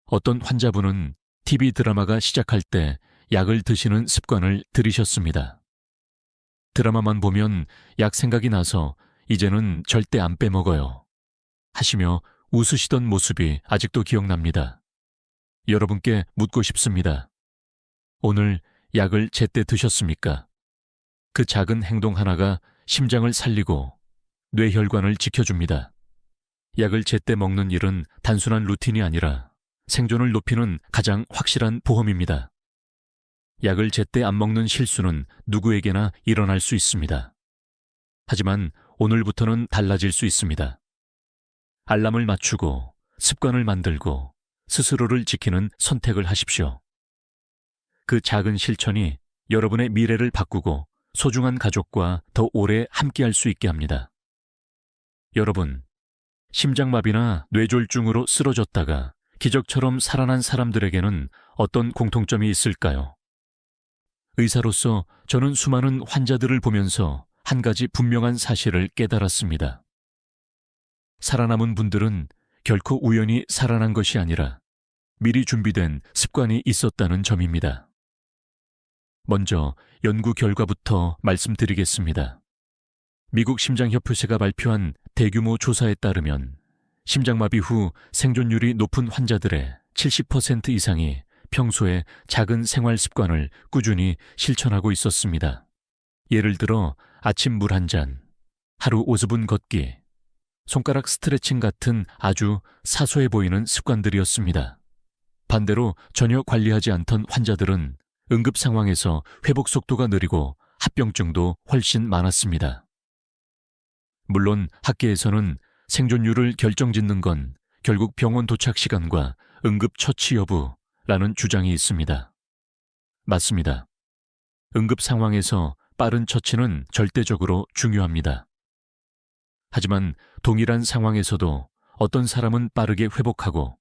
어떤 환자분은 TV 드라마가 시작할 때 약을 드시는 습관을 들이셨습니다. 드라마만 보면 약 생각이 나서 이제는 절대 안 빼먹어요. 하시며 웃으시던 모습이 아직도 기억납니다. 여러분께 묻고 싶습니다. 오늘 약을 제때 드셨습니까? 그 작은 행동 하나가 심장을 살리고 뇌혈관을 지켜줍니다. 약을 제때 먹는 일은 단순한 루틴이 아니라 생존을 높이는 가장 확실한 보험입니다. 약을 제때 안 먹는 실수는 누구에게나 일어날 수 있습니다. 하지만 오늘부터는 달라질 수 있습니다. 알람을 맞추고 습관을 만들고 스스로를 지키는 선택을 하십시오. 그 작은 실천이 여러분의 미래를 바꾸고 소중한 가족과 더 오래 함께할 수 있게 합니다. 여러분, 심장마비나 뇌졸중으로 쓰러졌다가 기적처럼 살아난 사람들에게는 어떤 공통점이 있을까요? 의사로서 저는 수많은 환자들을 보면서 한 가지 분명한 사실을 깨달았습니다. 살아남은 분들은 결코 우연히 살아난 것이 아니라 미리 준비된 습관이 있었다는 점입니다. 먼저 연구 결과부터 말씀드리겠습니다. 미국 심장협회가 발표한 대규모 조사에 따르면 심장마비 후 생존율이 높은 환자들의 70% 이상이 평소에 작은 생활 습관을 꾸준히 실천하고 있었습니다. 예를 들어 아침 물 한 잔, 하루 5분 걷기, 손가락 스트레칭 같은 아주 사소해 보이는 습관들이었습니다. 반대로 전혀 관리하지 않던 환자들은 응급 상황에서 회복 속도가 느리고 합병증도 훨씬 많았습니다. 물론 학계에서는 생존율을 결정짓는 건 결국 병원 도착 시간과 응급 처치 여부라는 주장이 있습니다. 맞습니다. 응급 상황에서 빠른 처치는 절대적으로 중요합니다. 하지만 동일한 상황에서도 어떤 사람은 빠르게 회복하고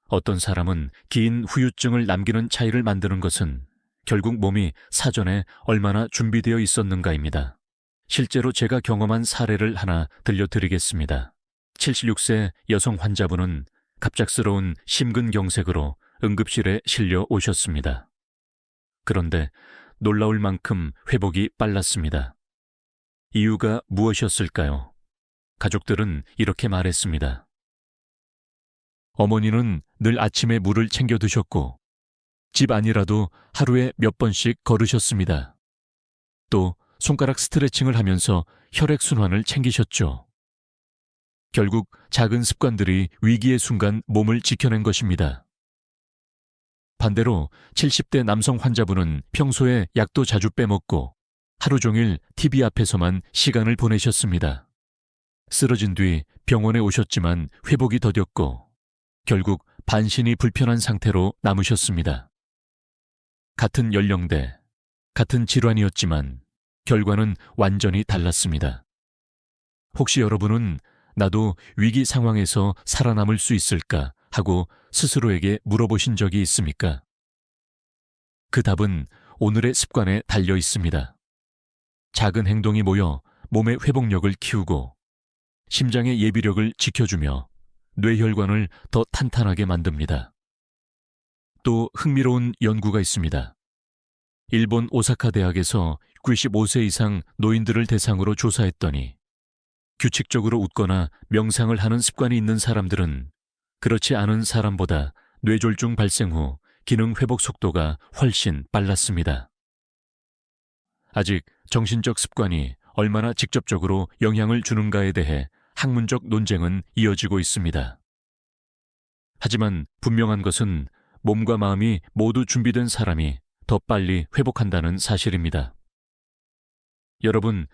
어떤 사람은 긴 후유증을 남기는 차이를 만드는 것은 결국 몸이 사전에 얼마나 준비되어 있었는가입니다. 실제로 제가 경험한 사례를 하나 들려드리겠습니다. 76세 여성 환자분은 갑작스러운 심근경색으로 응급실에 실려 오셨습니다. 그런데 놀라울 만큼 회복이 빨랐습니다. 이유가 무엇이었을까요? 가족들은 이렇게 말했습니다. 어머니는 늘 아침에 물을 챙겨 드셨고 집 안이라도 하루에 몇 번씩 걸으셨습니다. 또 손가락 스트레칭을 하면서 혈액순환을 챙기셨죠. 결국 작은 습관들이 위기의 순간 몸을 지켜낸 것입니다. 반대로 70대 남성 환자분은 평소에 약도 자주 빼먹고 하루 종일 TV 앞에서만 시간을 보내셨습니다. 쓰러진 뒤 병원에 오셨지만 회복이 더뎠고 결국 반신이 불편한 상태로 남으셨습니다. 같은 연령대, 같은 질환이었지만 결과는 완전히 달랐습니다. 혹시 여러분은 나도 위기 상황에서 살아남을 수 있을까 하고 스스로에게 물어보신 적이 있습니까? 그 답은 오늘의 습관에 달려 있습니다. 작은 행동이 모여 몸의 회복력을 키우고 심장의 예비력을 지켜주며 뇌혈관을 더 탄탄하게 만듭니다. 또 흥미로운 연구가 있습니다. 일본 오사카 대학에서 95세 이상 노인들을 대상으로 조사했더니 규칙적으로 웃거나 명상을 하는 습관이 있는 사람들은 그렇지 않은 사람보다 뇌졸중 발생 후 기능 회복 속도가 훨씬 빨랐습니다. 아직 정신적 습관이 얼마나 직접적으로 영향을 주는가에 대해 학문적 논쟁은 이어지고 있습니다. 하지만 분명한 것은 몸과 마음이 모두 준비된 사람이 더 빨리 회복한다는 사실입니다. 여러분,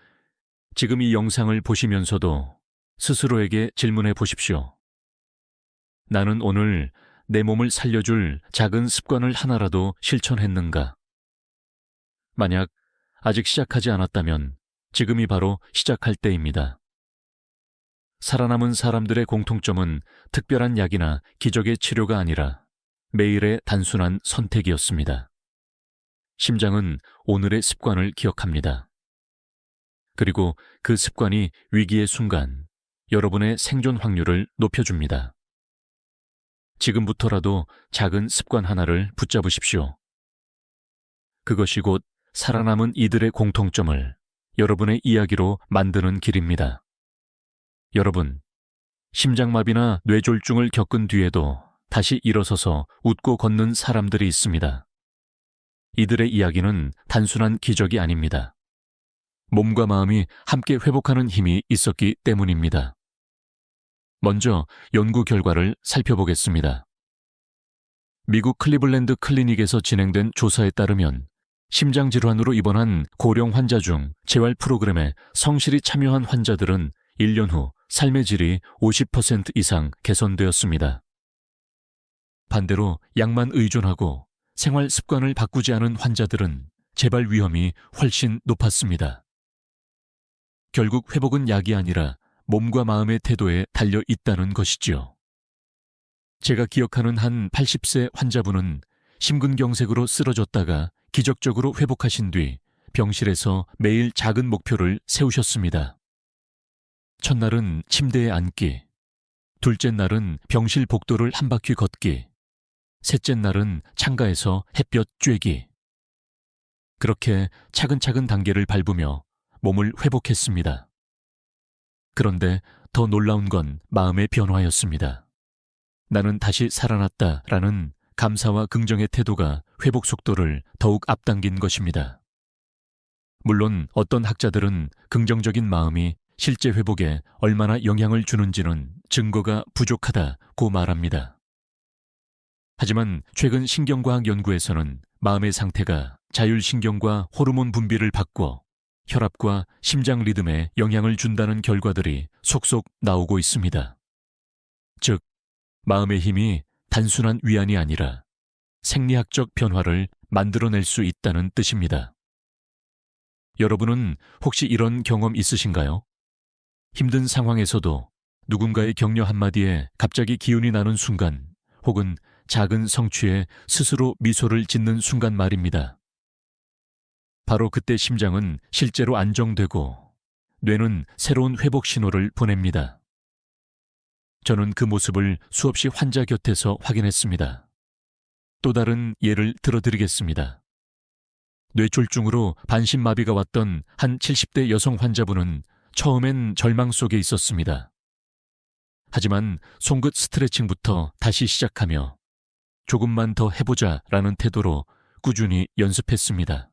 지금 이 영상을 보시면서도 스스로에게 질문해 보십시오. 나는 오늘 내 몸을 살려줄 작은 습관을 하나라도 실천했는가? 만약 아직 시작하지 않았다면 지금이 바로 시작할 때입니다. 살아남은 사람들의 공통점은 특별한 약이나 기적의 치료가 아니라 매일의 단순한 선택이었습니다. 심장은 오늘의 습관을 기억합니다. 그리고 그 습관이 위기의 순간 여러분의 생존 확률을 높여줍니다. 지금부터라도 작은 습관 하나를 붙잡으십시오. 그것이 곧 살아남은 이들의 공통점을 여러분의 이야기로 만드는 길입니다. 여러분, 심장마비나 뇌졸중을 겪은 뒤에도 다시 일어서서 웃고 걷는 사람들이 있습니다. 이들의 이야기는 단순한 기적이 아닙니다. 몸과 마음이 함께 회복하는 힘이 있었기 때문입니다. 먼저 연구 결과를 살펴보겠습니다. 미국 클리블랜드 클리닉에서 진행된 조사에 따르면 심장질환으로 입원한 고령 환자 중 재활 프로그램에 성실히 참여한 환자들은 1년 후 삶의 질이 50% 이상 개선되었습니다. 반대로 약만 의존하고 생활 습관을 바꾸지 않은 환자들은 재발 위험이 훨씬 높았습니다. 결국 회복은 약이 아니라 몸과 마음의 태도에 달려 있다는 것이지요. 제가 기억하는 한 80세 환자분은 심근경색으로 쓰러졌다가 기적적으로 회복하신 뒤 병실에서 매일 작은 목표를 세우셨습니다. 첫날은 침대에 앉기, 둘째 날은 병실 복도를 한 바퀴 걷기, 셋째 날은 창가에서 햇볕 쬐기. 그렇게 차근차근 단계를 밟으며 몸을 회복했습니다. 그런데 더 놀라운 건 마음의 변화였습니다. 나는 다시 살아났다라는 감사와 긍정의 태도가 회복 속도를 더욱 앞당긴 것입니다. 물론 어떤 학자들은 긍정적인 마음이 실제 회복에 얼마나 영향을 주는지는 증거가 부족하다고 말합니다. 하지만 최근 신경과학 연구에서는 마음의 상태가 자율신경과 호르몬 분비를 바꿔 혈압과 심장 리듬에 영향을 준다는 결과들이 속속 나오고 있습니다. 즉, 마음의 힘이 단순한 위안이 아니라 생리학적 변화를 만들어낼 수 있다는 뜻입니다. 여러분은 혹시 이런 경험 있으신가요? 힘든 상황에서도 누군가의 격려 한마디에 갑자기 기운이 나는 순간, 혹은 작은 성취에 스스로 미소를 짓는 순간 말입니다. 바로 그때 심장은 실제로 안정되고 뇌는 새로운 회복 신호를 보냅니다. 저는 그 모습을 수없이 환자 곁에서 확인했습니다. 또 다른 예를 들어드리겠습니다. 뇌졸중으로 반신마비가 왔던 한 70대 여성 환자분은 처음엔 절망 속에 있었습니다. 하지만 송긋 스트레칭부터 다시 시작하며 조금만 더 해보자라는 태도로 꾸준히 연습했습니다.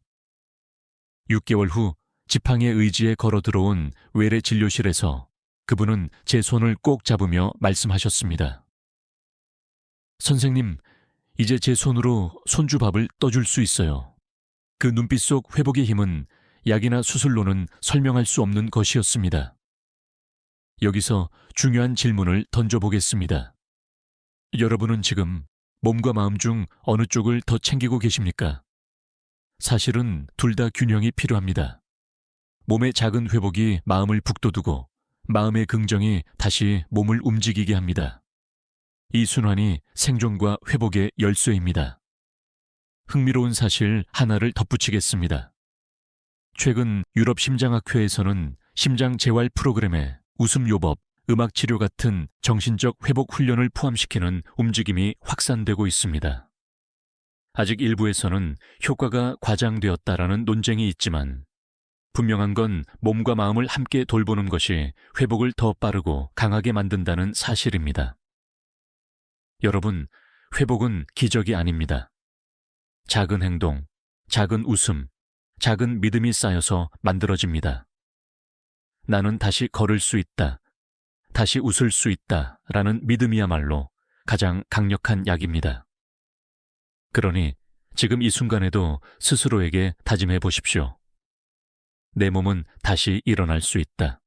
6개월 후 지팡이의 의지에 걸어 들어온 외래 진료실에서 그분은 제 손을 꼭 잡으며 말씀하셨습니다. 선생님, 이제 제 손으로 손주밥을 떠줄 수 있어요. 그 눈빛 속 회복의 힘은 약이나 수술로는 설명할 수 없는 것이었습니다. 여기서 중요한 질문을 던져보겠습니다. 여러분은 지금 몸과 마음 중 어느 쪽을 더 챙기고 계십니까? 사실은 둘 다 균형이 필요합니다. 몸의 작은 회복이 마음을 북돋우고 마음의 긍정이 다시 몸을 움직이게 합니다. 이 순환이 생존과 회복의 열쇠입니다. 흥미로운 사실 하나를 덧붙이겠습니다. 최근 유럽 심장학회에서는 심장 재활 프로그램에 웃음요법, 음악치료 같은 정신적 회복 훈련을 포함시키는 움직임이 확산되고 있습니다. 아직 일부에서는 효과가 과장되었다라는 논쟁이 있지만 분명한 건 몸과 마음을 함께 돌보는 것이 회복을 더 빠르고 강하게 만든다는 사실입니다. 여러분, 회복은 기적이 아닙니다. 작은 행동, 작은 웃음, 작은 믿음이 쌓여서 만들어집니다. 나는 다시 걸을 수 있다, 다시 웃을 수 있다 라는 믿음이야말로 가장 강력한 약입니다. 그러니 지금 이 순간에도 스스로에게 다짐해 보십시오. 내 몸은 다시 일어날 수 있다.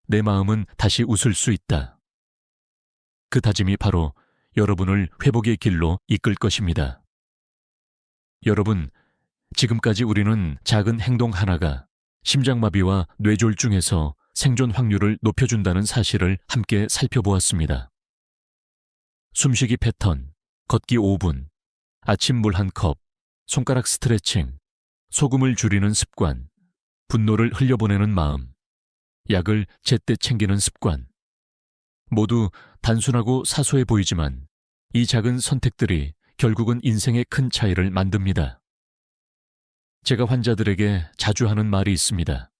내 마음은 다시 웃을 수 있다. 그 다짐이 바로 여러분을 회복의 길로 이끌 것입니다. 여러분, 지금까지 우리는 작은 행동 하나가 심장마비와 뇌졸중에서 생존 확률을 높여준다는 사실을 함께 살펴보았습니다. 숨쉬기 패턴, 걷기 5분, 아침 물 한 컵, 손가락 스트레칭, 소금을 줄이는 습관, 분노를 흘려보내는 마음, 약을 제때 챙기는 습관. 모두 단순하고 사소해 보이지만 이 작은 선택들이 결국은 인생의 큰 차이를 만듭니다. 제가 환자들에게 자주 하는 말이 있습니다.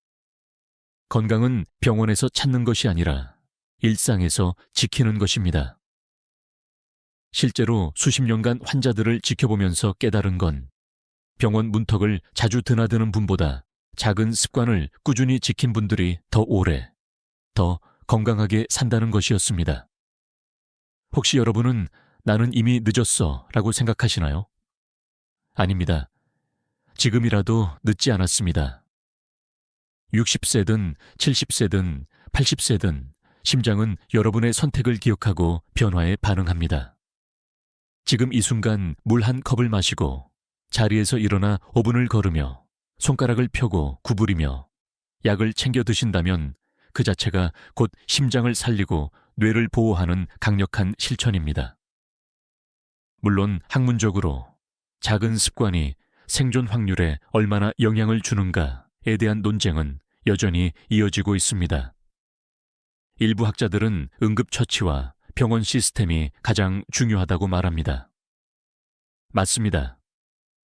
건강은 병원에서 찾는 것이 아니라 일상에서 지키는 것입니다. 실제로 수십 년간 환자들을 지켜보면서 깨달은 건 병원 문턱을 자주 드나드는 분보다 작은 습관을 꾸준히 지킨 분들이 더 오래, 더 건강하게 산다는 것이었습니다. 혹시 여러분은 나는 이미 늦었어 라고 생각하시나요? 아닙니다. 지금이라도 늦지 않았습니다. 60세든 70세든 80세든 심장은 여러분의 선택을 기억하고 변화에 반응합니다. 지금 이 순간 물 한 컵을 마시고 자리에서 일어나 5분을 걸으며 손가락을 펴고 구부리며 약을 챙겨 드신다면 그 자체가 곧 심장을 살리고 뇌를 보호하는 강력한 실천입니다. 물론 학문적으로 작은 습관이 생존 확률에 얼마나 영향을 주는가에 대한 논쟁은 여전히 이어지고 있습니다. 일부 학자들은 응급처치와 병원 시스템이 가장 중요하다고 말합니다. 맞습니다.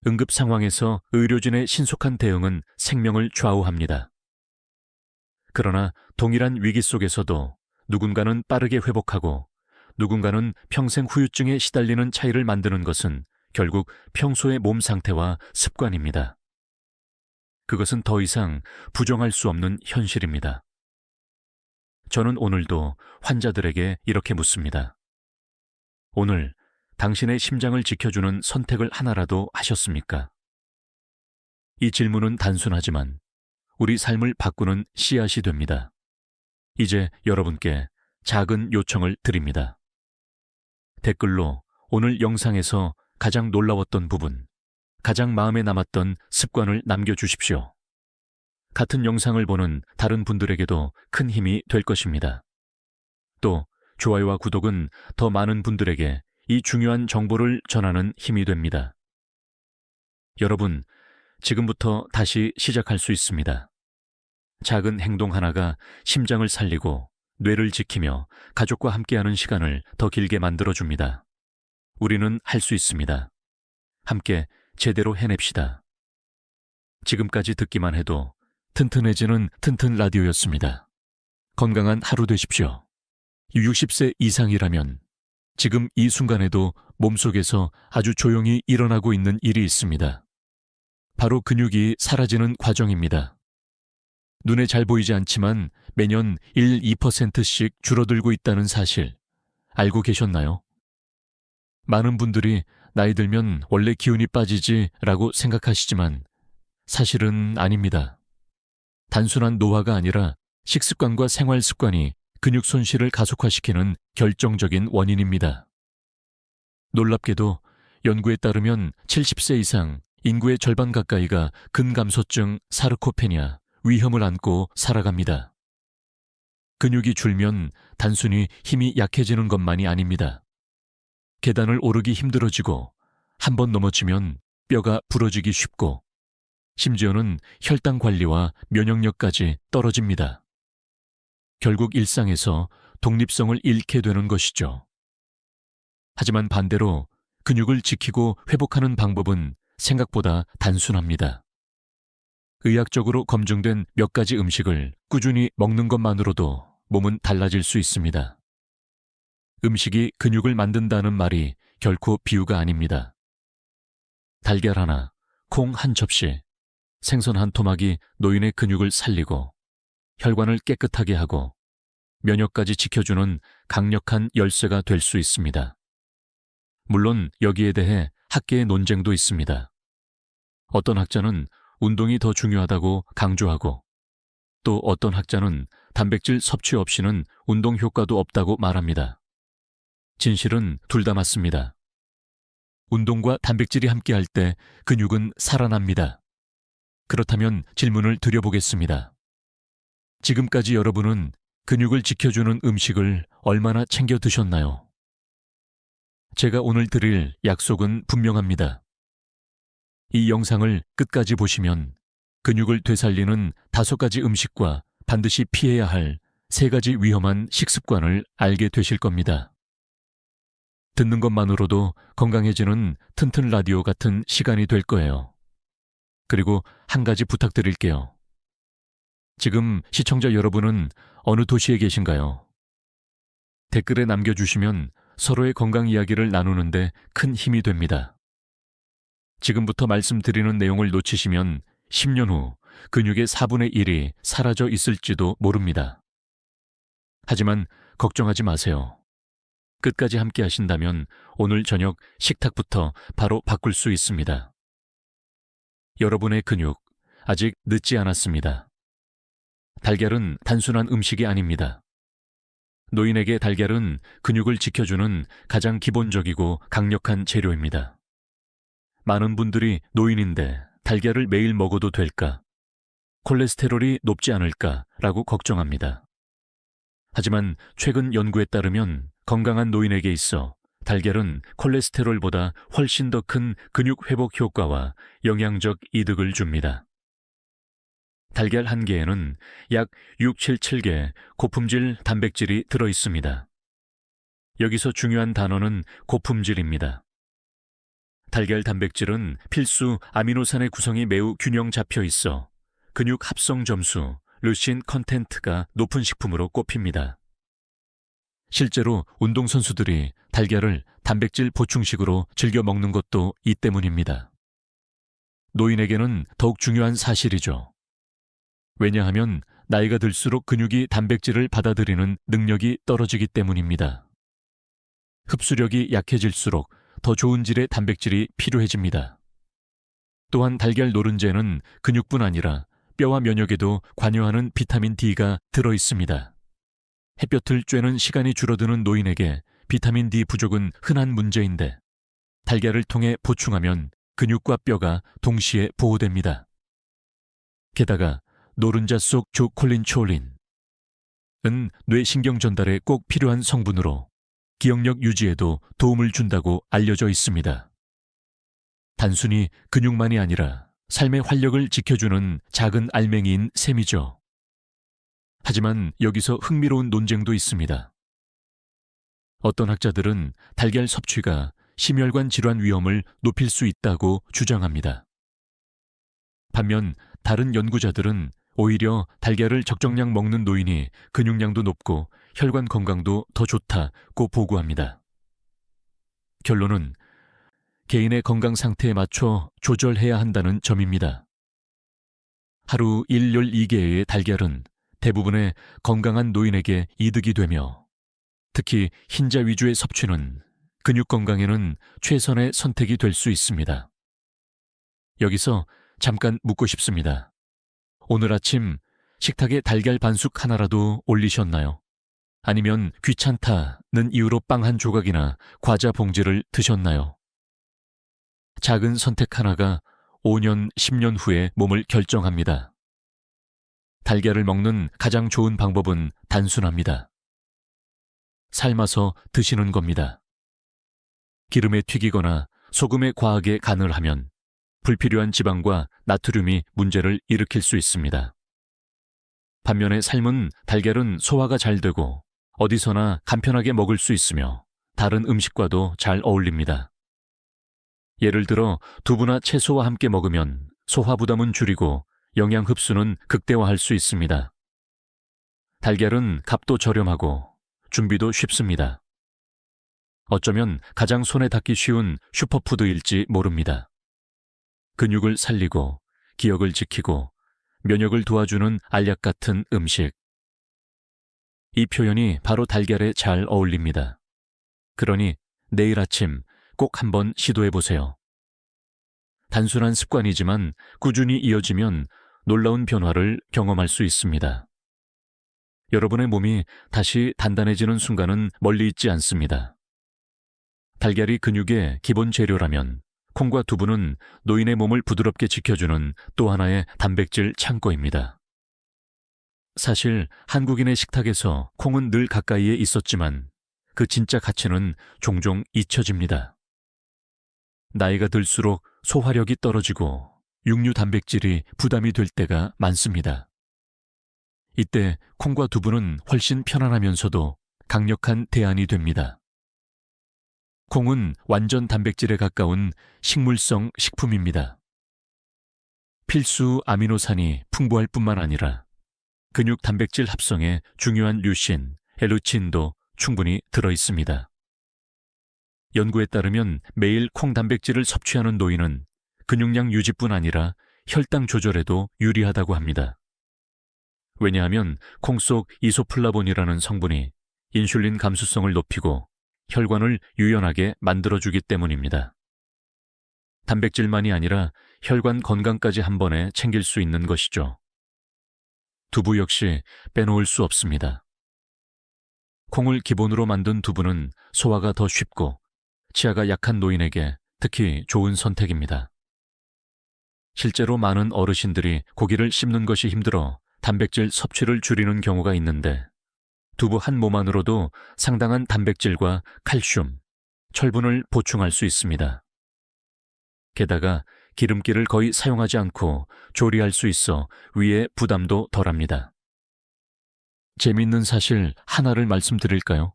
응급 상황에서 의료진의 신속한 대응은 생명을 좌우합니다. 그러나 동일한 위기 속에서도 누군가는 빠르게 회복하고 누군가는 평생 후유증에 시달리는 차이를 만드는 것은 결국 평소의 몸 상태와 습관입니다. 그것은 더 이상 부정할 수 없는 현실입니다. 저는 오늘도 환자들에게 이렇게 묻습니다. 오늘 당신의 심장을 지켜주는 선택을 하나라도 하셨습니까? 이 질문은 단순하지만 우리 삶을 바꾸는 씨앗이 됩니다. 이제 여러분께 작은 요청을 드립니다. 댓글로 오늘 영상에서 가장 놀라웠던 부분, 가장 마음에 남았던 습관을 남겨주십시오. 같은 영상을 보는 다른 분들에게도 큰 힘이 될 것입니다. 또 좋아요와 구독은 더 많은 분들에게 이 중요한 정보를 전하는 힘이 됩니다. 여러분, 지금부터 다시 시작할 수 있습니다. 작은 행동 하나가 심장을 살리고 뇌를 지키며 가족과 함께하는 시간을 더 길게 만들어줍니다. 우리는 할 수 있습니다. 함께 제대로 해냅시다. 지금까지 듣기만 해도 튼튼해지는 튼튼 라디오였습니다. 건강한 하루 되십시오. 60세 이상이라면 지금 이 순간에도 몸속에서 아주 조용히 일어나고 있는 일이 있습니다. 바로 근육이 사라지는 과정입니다. 눈에 잘 보이지 않지만 매년 1, 2%씩 줄어들고 있다는 사실 알고 계셨나요? 많은 분들이 나이 들면 원래 기운이 빠지지 라고 생각하시지만 사실은 아닙니다. 단순한 노화가 아니라 식습관과 생활 습관이 근육 손실을 가속화시키는 결정적인 원인입니다. 놀랍게도 연구에 따르면 70세 이상 인구의 절반 가까이가 근감소증 사르코페니아 위험을 안고 살아갑니다. 근육이 줄면 단순히 힘이 약해지는 것만이 아닙니다. 계단을 오르기 힘들어지고 한 번 넘어지면 뼈가 부러지기 쉽고 심지어는 혈당 관리와 면역력까지 떨어집니다. 결국 일상에서 독립성을 잃게 되는 것이죠. 하지만 반대로 근육을 지키고 회복하는 방법은 생각보다 단순합니다. 의학적으로 검증된 몇 가지 음식을 꾸준히 먹는 것만으로도 몸은 달라질 수 있습니다. 음식이 근육을 만든다는 말이 결코 비유가 아닙니다. 달걀 하나, 콩 한 접시, 생선 한 토막이 노인의 근육을 살리고 혈관을 깨끗하게 하고 면역까지 지켜주는 강력한 열쇠가 될 수 있습니다. 물론 여기에 대해 학계의 논쟁도 있습니다. 어떤 학자는 운동이 더 중요하다고 강조하고 또 어떤 학자는 단백질 섭취 없이는 운동 효과도 없다고 말합니다. 진실은 둘 다 맞습니다. 운동과 단백질이 함께할 때 근육은 살아납니다. 그렇다면 질문을 드려보겠습니다. 지금까지 여러분은 근육을 지켜주는 음식을 얼마나 챙겨 드셨나요? 제가 오늘 드릴 약속은 분명합니다. 이 영상을 끝까지 보시면 근육을 되살리는 5가지 음식과 반드시 피해야 할 3가지 위험한 식습관을 알게 되실 겁니다. 듣는 것만으로도 건강해지는 튼튼 라디오 같은 시간이 될 거예요. 그리고 한 가지 부탁드릴게요. 지금 시청자 여러분은 어느 도시에 계신가요? 댓글에 남겨주시면 서로의 건강 이야기를 나누는데 큰 힘이 됩니다. 지금부터 말씀드리는 내용을 놓치시면 10년 후 근육의 4분의 1이 사라져 있을지도 모릅니다. 하지만 걱정하지 마세요. 끝까지 함께 하신다면 오늘 저녁 식탁부터 바로 바꿀 수 있습니다. 여러분의 근육 아직 늦지 않았습니다. 달걀은 단순한 음식이 아닙니다. 노인에게 달걀은 근육을 지켜주는 가장 기본적이고 강력한 재료입니다. 많은 분들이 노인인데 달걀을 매일 먹어도 될까? 콜레스테롤이 높지 않을까라고 걱정합니다. 하지만 최근 연구에 따르면 건강한 노인에게 있어 달걀은 콜레스테롤보다 훨씬 더 큰 근육 회복 효과와 영양적 이득을 줍니다. 달걀 한 개에는 약 677개 고품질 단백질이 들어 있습니다. 여기서 중요한 단어는 고품질입니다. 달걀 단백질은 필수 아미노산의 구성이 매우 균형 잡혀 있어 근육 합성 점수, 르신 컨텐트가 높은 식품으로 꼽힙니다. 실제로 운동선수들이 달걀을 단백질 보충식으로 즐겨 먹는 것도 이 때문입니다. 노인에게는 더욱 중요한 사실이죠. 왜냐하면 나이가 들수록 근육이 단백질을 받아들이는 능력이 떨어지기 때문입니다. 흡수력이 약해질수록 더 좋은 질의 단백질이 필요해집니다. 또한 달걀 노른자에는 근육뿐 아니라 뼈와 면역에도 관여하는 비타민 D가 들어 있습니다. 햇볕을 쬐는 시간이 줄어드는 노인에게 비타민 D 부족은 흔한 문제인데 달걀을 통해 보충하면 근육과 뼈가 동시에 보호됩니다. 게다가 노른자 속 조콜린초린은 뇌신경 전달에 꼭 필요한 성분으로 기억력 유지에도 도움을 준다고 알려져 있습니다. 단순히 근육만이 아니라 삶의 활력을 지켜주는 작은 알맹이인 셈이죠. 하지만 여기서 흥미로운 논쟁도 있습니다. 어떤 학자들은 달걀 섭취가 심혈관 질환 위험을 높일 수 있다고 주장합니다. 반면 다른 연구자들은 오히려 달걀을 적정량 먹는 노인이 근육량도 높고 혈관 건강도 더 좋다고 보고합니다. 결론은 개인의 건강 상태에 맞춰 조절해야 한다는 점입니다. 하루 1-2개의 달걀은 대부분의 건강한 노인에게 이득이 되며 특히 흰자 위주의 섭취는 근육 건강에는 최선의 선택이 될 수 있습니다. 여기서 잠깐 묻고 싶습니다. 오늘 아침 식탁에 달걀 반숙 하나라도 올리셨나요? 아니면 귀찮다는 이유로 빵 한 조각이나 과자 봉지를 드셨나요? 작은 선택 하나가 5년, 10년 후에 몸을 결정합니다. 달걀을 먹는 가장 좋은 방법은 단순합니다. 삶아서 드시는 겁니다. 기름에 튀기거나 소금에 과하게 간을 하면 불필요한 지방과 나트륨이 문제를 일으킬 수 있습니다. 반면에 삶은 달걀은 소화가 잘 되고 어디서나 간편하게 먹을 수 있으며 다른 음식과도 잘 어울립니다. 예를 들어 두부나 채소와 함께 먹으면 소화 부담은 줄이고 영양 흡수는 극대화할 수 있습니다. 달걀은 값도 저렴하고 준비도 쉽습니다. 어쩌면 가장 손에 닿기 쉬운 슈퍼푸드일지 모릅니다. 근육을 살리고 기억을 지키고 면역을 도와주는 알약 같은 음식. 이 표현이 바로 달걀에 잘 어울립니다. 그러니 내일 아침 꼭 한번 시도해보세요. 단순한 습관이지만 꾸준히 이어지면 놀라운 변화를 경험할 수 있습니다. 여러분의 몸이 다시 단단해지는 순간은 멀리 있지 않습니다. 달걀이 근육의 기본 재료라면 콩과 두부는 노인의 몸을 부드럽게 지켜주는 또 하나의 단백질 창고입니다. 사실 한국인의 식탁에서 콩은 늘 가까이에 있었지만 그 진짜 가치는 종종 잊혀집니다. 나이가 들수록 소화력이 떨어지고 육류 단백질이 부담이 될 때가 많습니다. 이때 콩과 두부는 훨씬 편안하면서도 강력한 대안이 됩니다. 콩은 완전 단백질에 가까운 식물성 식품입니다. 필수 아미노산이 풍부할 뿐만 아니라 근육 단백질 합성에 중요한 류신, 엘루친도 충분히 들어있습니다. 연구에 따르면 매일 콩 단백질을 섭취하는 노인은 근육량 유지뿐 아니라 혈당 조절에도 유리하다고 합니다. 왜냐하면 콩 속 이소플라본이라는 성분이 인슐린 감수성을 높이고 혈관을 유연하게 만들어주기 때문입니다. 단백질만이 아니라 혈관 건강까지 한 번에 챙길 수 있는 것이죠. 두부 역시 빼놓을 수 없습니다. 콩을 기본으로 만든 두부는 소화가 더 쉽고 치아가 약한 노인에게 특히 좋은 선택입니다. 실제로 많은 어르신들이 고기를 씹는 것이 힘들어 단백질 섭취를 줄이는 경우가 있는데 두부 한 모만으로도 상당한 단백질과 칼슘, 철분을 보충할 수 있습니다. 게다가 기름기를 거의 사용하지 않고 조리할 수 있어 위에 부담도 덜합니다. 재미있는 사실 하나를 말씀드릴까요?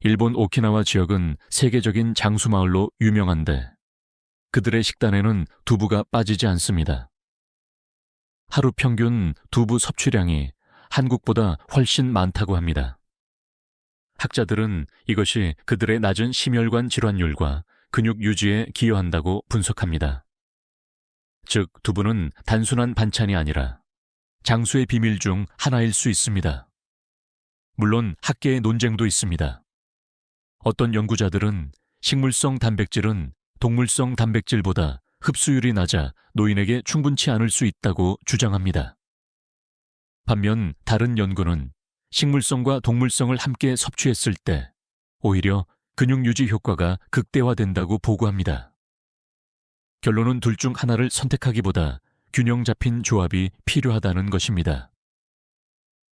일본 오키나와 지역은 세계적인 장수마을로 유명한데 그들의 식단에는 두부가 빠지지 않습니다. 하루 평균 두부 섭취량이 한국보다 훨씬 많다고 합니다. 학자들은 이것이 그들의 낮은 심혈관 질환율과 근육 유지에 기여한다고 분석합니다. 즉, 두부는 단순한 반찬이 아니라 장수의 비밀 중 하나일 수 있습니다. 물론 학계의 논쟁도 있습니다. 어떤 연구자들은 식물성 단백질은 동물성 단백질보다 흡수율이 낮아 노인에게 충분치 않을 수 있다고 주장합니다. 반면 다른 연구는 식물성과 동물성을 함께 섭취했을 때 오히려 근육 유지 효과가 극대화된다고 보고합니다. 결론은 둘 중 하나를 선택하기보다 균형 잡힌 조합이 필요하다는 것입니다.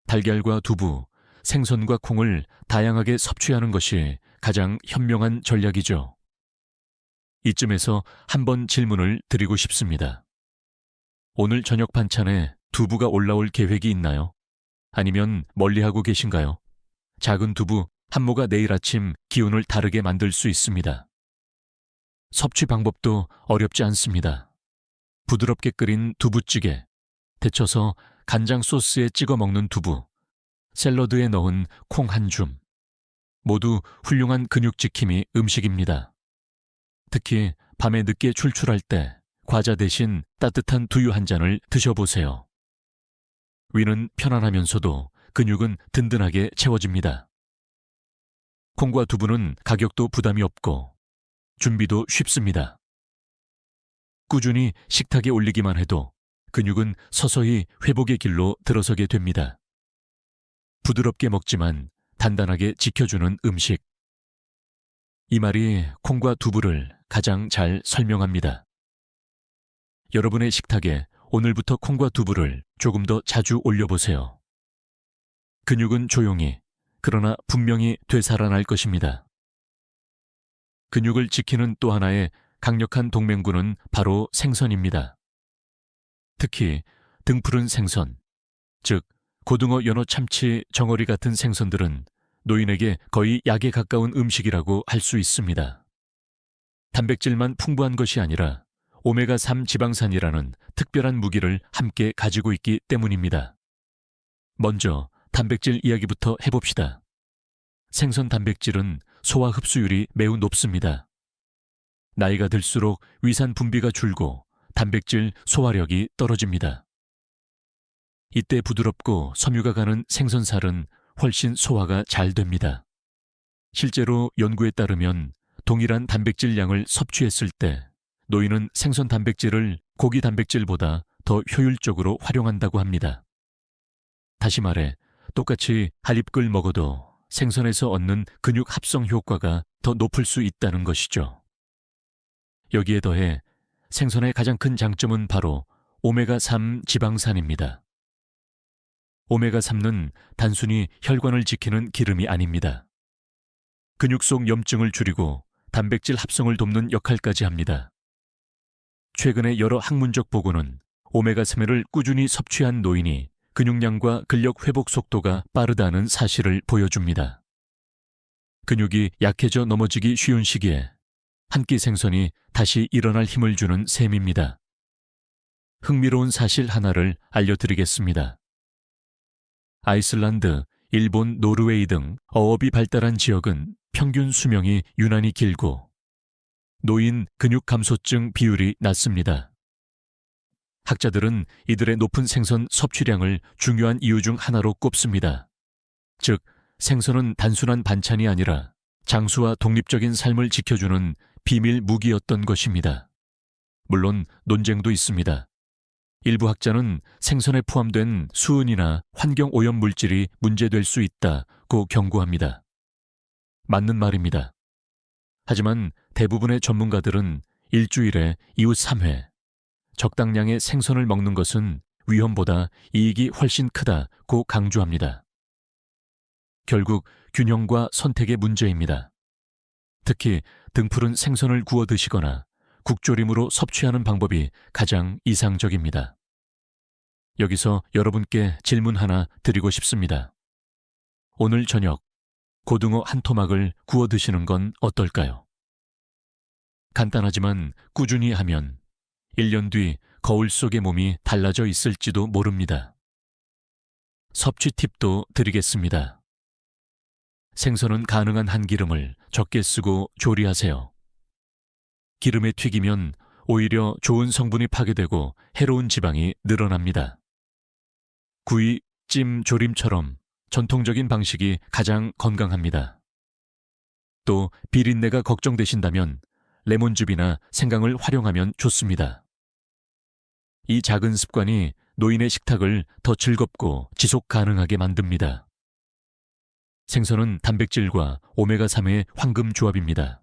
달걀과 두부, 생선과 콩을 다양하게 섭취하는 것이 가장 현명한 전략이죠. 이쯤에서 한번 질문을 드리고 싶습니다. 오늘 저녁 반찬에 두부가 올라올 계획이 있나요? 아니면 멀리하고 계신가요? 작은 두부 한모가 내일 아침 기운을 다르게 만들 수 있습니다. 섭취 방법도 어렵지 않습니다. 부드럽게 끓인 두부찌개, 데쳐서 간장 소스에 찍어 먹는 두부, 샐러드에 넣은 콩 한 줌. 모두 훌륭한 근육지킴이 음식입니다. 특히 밤에 늦게 출출할 때 과자 대신 따뜻한 두유 한 잔을 드셔보세요. 위는 편안하면서도 근육은 든든하게 채워집니다. 콩과 두부는 가격도 부담이 없고 준비도 쉽습니다. 꾸준히 식탁에 올리기만 해도 근육은 서서히 회복의 길로 들어서게 됩니다. 부드럽게 먹지만 단단하게 지켜주는 음식. 이 말이 콩과 두부를 가장 잘 설명합니다. 여러분의 식탁에 오늘부터 콩과 두부를 조금 더 자주 올려보세요. 근육은 조용히, 그러나 분명히 되살아날 것입니다. 근육을 지키는 또 하나의 강력한 동맹군은 바로 생선입니다. 특히 등푸른 생선, 즉 고등어, 연어, 참치, 정어리 같은 생선들은 노인에게 거의 약에 가까운 음식이라고 할 수 있습니다. 단백질만 풍부한 것이 아니라 오메가3 지방산이라는 특별한 무기를 함께 가지고 있기 때문입니다. 먼저 단백질 이야기부터 해봅시다. 생선 단백질은 소화 흡수율이 매우 높습니다. 나이가 들수록 위산 분비가 줄고 단백질 소화력이 떨어집니다. 이때 부드럽고 섬유가 가는 생선살은 훨씬 소화가 잘 됩니다. 실제로 연구에 따르면 동일한 단백질 양을 섭취했을 때 노인은 생선 단백질을 고기 단백질보다 더 효율적으로 활용한다고 합니다. 다시 말해 똑같이 한입을 먹어도 생선에서 얻는 근육 합성 효과가 더 높을 수 있다는 것이죠. 여기에 더해 생선의 가장 큰 장점은 바로 오메가3 지방산입니다. 오메가3는 단순히 혈관을 지키는 기름이 아닙니다. 근육 속 염증을 줄이고 단백질 합성을 돕는 역할까지 합니다. 최근의 여러 학문적 보고는 오메가3를 꾸준히 섭취한 노인이 근육량과 근력 회복 속도가 빠르다는 사실을 보여줍니다. 근육이 약해져 넘어지기 쉬운 시기에 한 끼 생선이 다시 일어날 힘을 주는 셈입니다. 흥미로운 사실 하나를 알려드리겠습니다. 아이슬란드, 일본, 노르웨이 등 어업이 발달한 지역은 평균 수명이 유난히 길고 노인 근육 감소증 비율이 낮습니다. 학자들은 이들의 높은 생선 섭취량을 중요한 이유 중 하나로 꼽습니다. 즉, 생선은 단순한 반찬이 아니라 장수와 독립적인 삶을 지켜주는 비밀 무기였던 것입니다. 물론 논쟁도 있습니다. 일부 학자는 생선에 포함된 수은이나 환경오염 물질이 문제될 수 있다고 경고합니다. 맞는 말입니다. 하지만 대부분의 전문가들은 일주일에 이후 3회, 적당량의 생선을 먹는 것은 위험보다 이익이 훨씬 크다고 강조합니다. 결국 균형과 선택의 문제입니다. 특히 등푸른 생선을 구워 드시거나 국조림으로 섭취하는 방법이 가장 이상적입니다. 여기서 여러분께 질문 하나 드리고 싶습니다. 오늘 저녁 고등어 한 토막을 구워 드시는 건 어떨까요? 간단하지만 꾸준히 하면 1년 뒤 거울 속의 몸이 달라져 있을지도 모릅니다. 섭취 팁도 드리겠습니다. 생선은 가능한 한 기름을 적게 쓰고 조리하세요. 기름에 튀기면 오히려 좋은 성분이 파괴되고 해로운 지방이 늘어납니다. 구이, 찜, 조림처럼 전통적인 방식이 가장 건강합니다. 또 비린내가 걱정되신다면 레몬즙이나 생강을 활용하면 좋습니다. 이 작은 습관이 노인의 식탁을 더 즐겁고 지속 가능하게 만듭니다. 생선은 단백질과 오메가3의 황금 조합입니다.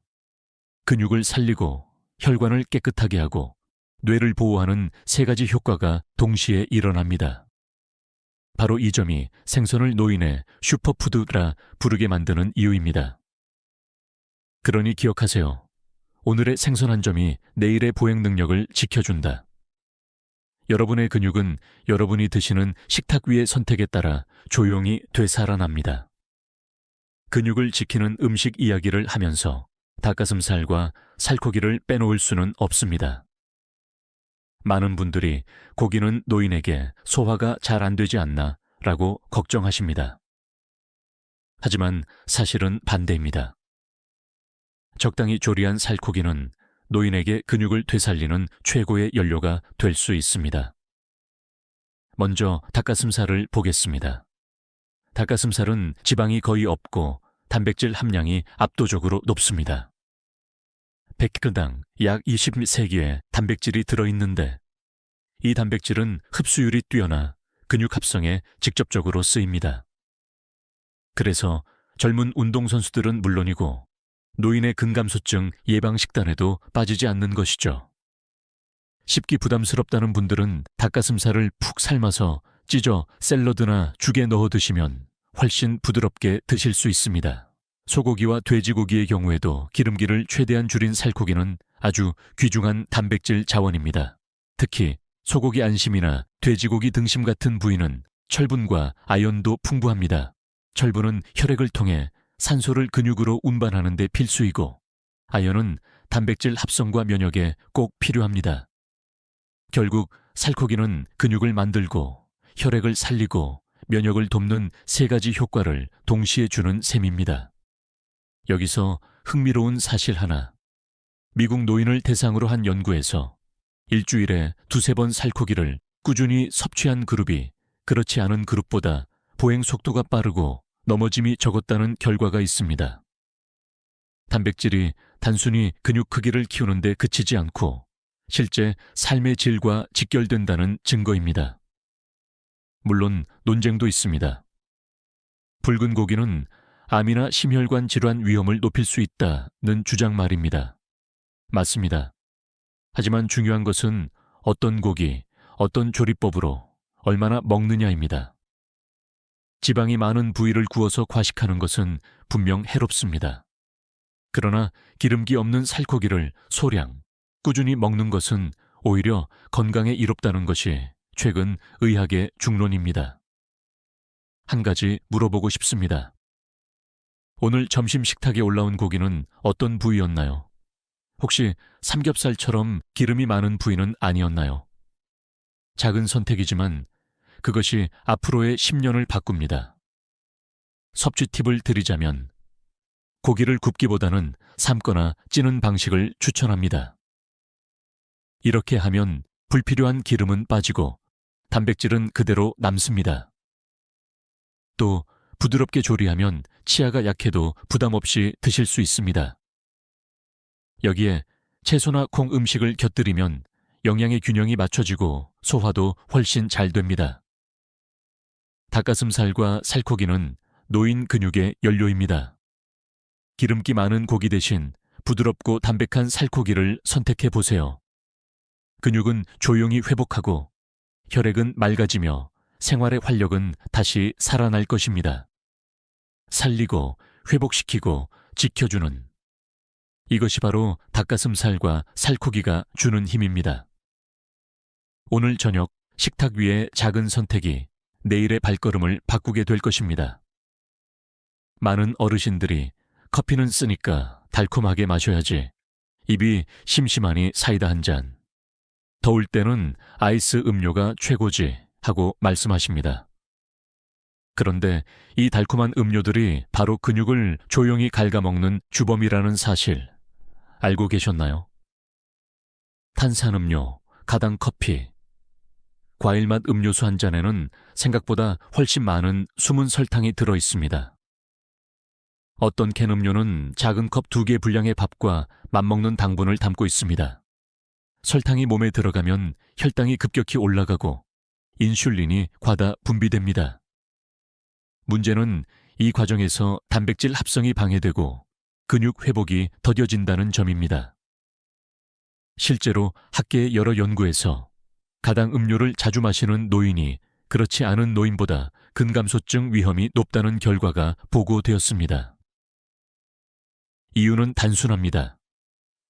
근육을 살리고 혈관을 깨끗하게 하고 뇌를 보호하는 세 가지 효과가 동시에 일어납니다. 바로 이 점이 생선을 노인의 슈퍼푸드라 부르게 만드는 이유입니다. 그러니 기억하세요. 오늘의 생선 한 점이 내일의 보행 능력을 지켜준다. 여러분의 근육은 여러분이 드시는 식탁 위의 선택에 따라 조용히 되살아납니다. 근육을 지키는 음식 이야기를 하면서 닭가슴살과 살코기를 빼놓을 수는 없습니다. 많은 분들이 고기는 노인에게 소화가 잘 안 되지 않나 라고 걱정하십니다. 하지만 사실은 반대입니다. 적당히 조리한 살코기는 노인에게 근육을 되살리는 최고의 연료가 될 수 있습니다. 먼저 닭가슴살을 보겠습니다. 닭가슴살은 지방이 거의 없고 단백질 함량이 압도적으로 높습니다. 100g당 약 23개의 단백질이 들어있는데 이 단백질은 흡수율이 뛰어나 근육 합성에 직접적으로 쓰입니다. 그래서 젊은 운동선수들은 물론이고 노인의 근감소증 예방 식단에도 빠지지 않는 것이죠. 씹기 부담스럽다는 분들은 닭가슴살을 푹 삶아서 찢어 샐러드나 죽에 넣어 드시면 훨씬 부드럽게 드실 수 있습니다. 소고기와 돼지고기의 경우에도 기름기를 최대한 줄인 살코기는 아주 귀중한 단백질 자원입니다. 특히 소고기 안심이나 돼지고기 등심 같은 부위는 철분과 아연도 풍부합니다. 철분은 혈액을 통해 산소를 근육으로 운반하는 데 필수이고 아연은 단백질 합성과 면역에 꼭 필요합니다. 결국 살코기는 근육을 만들고 혈액을 살리고 면역을 돕는 세 가지 효과를 동시에 주는 셈입니다. 여기서 흥미로운 사실 하나. 미국 노인을 대상으로 한 연구에서 일주일에 2~3번 살코기를 꾸준히 섭취한 그룹이 그렇지 않은 그룹보다 보행 속도가 빠르고 넘어짐이 적었다는 결과가 있습니다. 단백질이 단순히 근육 크기를 키우는 데 그치지 않고 실제 삶의 질과 직결된다는 증거입니다. 물론 논쟁도 있습니다. 붉은 고기는 암이나 심혈관 질환 위험을 높일 수 있다는 주장 말입니다. 맞습니다. 하지만 중요한 것은 어떤 고기, 어떤 조리법으로 얼마나 먹느냐입니다. 지방이 많은 부위를 구워서 과식하는 것은 분명 해롭습니다. 그러나 기름기 없는 살코기를 소량, 꾸준히 먹는 것은 오히려 건강에 이롭다는 것이 최근 의학의 중론입니다. 한 가지 물어보고 싶습니다. 오늘 점심 식탁에 올라온 고기는 어떤 부위였나요? 혹시 삼겹살처럼 기름이 많은 부위는 아니었나요? 작은 선택이지만 그것이 앞으로의 10년을 바꿉니다. 섭취 팁을 드리자면 고기를 굽기보다는 삶거나 찌는 방식을 추천합니다. 이렇게 하면 불필요한 기름은 빠지고 단백질은 그대로 남습니다. 또 부드럽게 조리하면 치아가 약해도 부담 없이 드실 수 있습니다. 여기에 채소나 콩 음식을 곁들이면 영양의 균형이 맞춰지고 소화도 훨씬 잘 됩니다. 닭가슴살과 살코기는 노인 근육의 연료입니다. 기름기 많은 고기 대신 부드럽고 담백한 살코기를 선택해 보세요. 근육은 조용히 회복하고 혈액은 맑아지며 생활의 활력은 다시 살아날 것입니다. 살리고 회복시키고 지켜주는 이것이 바로 닭가슴살과 살코기가 주는 힘입니다. 오늘 저녁 식탁 위의 작은 선택이 내일의 발걸음을 바꾸게 될 것입니다. 많은 어르신들이 커피는 쓰니까 달콤하게 마셔야지. 입이 심심하니 사이다 한 잔. 더울 때는 아이스 음료가 최고지 하고 말씀하십니다. 그런데 이 달콤한 음료들이 바로 근육을 조용히 갉아먹는 주범이라는 사실 알고 계셨나요? 탄산음료, 가당 커피, 과일맛 음료수 한 잔에는 생각보다 훨씬 많은 숨은 설탕이 들어 있습니다. 어떤 캔 음료는 작은 컵 2개 분량의 밥과 맞먹는 당분을 담고 있습니다. 설탕이 몸에 들어가면 혈당이 급격히 올라가고 인슐린이 과다 분비됩니다. 문제는 이 과정에서 단백질 합성이 방해되고 근육 회복이 더뎌진다는 점입니다. 실제로 학계의 여러 연구에서 가당 음료를 자주 마시는 노인이 그렇지 않은 노인보다 근감소증 위험이 높다는 결과가 보고되었습니다. 이유는 단순합니다.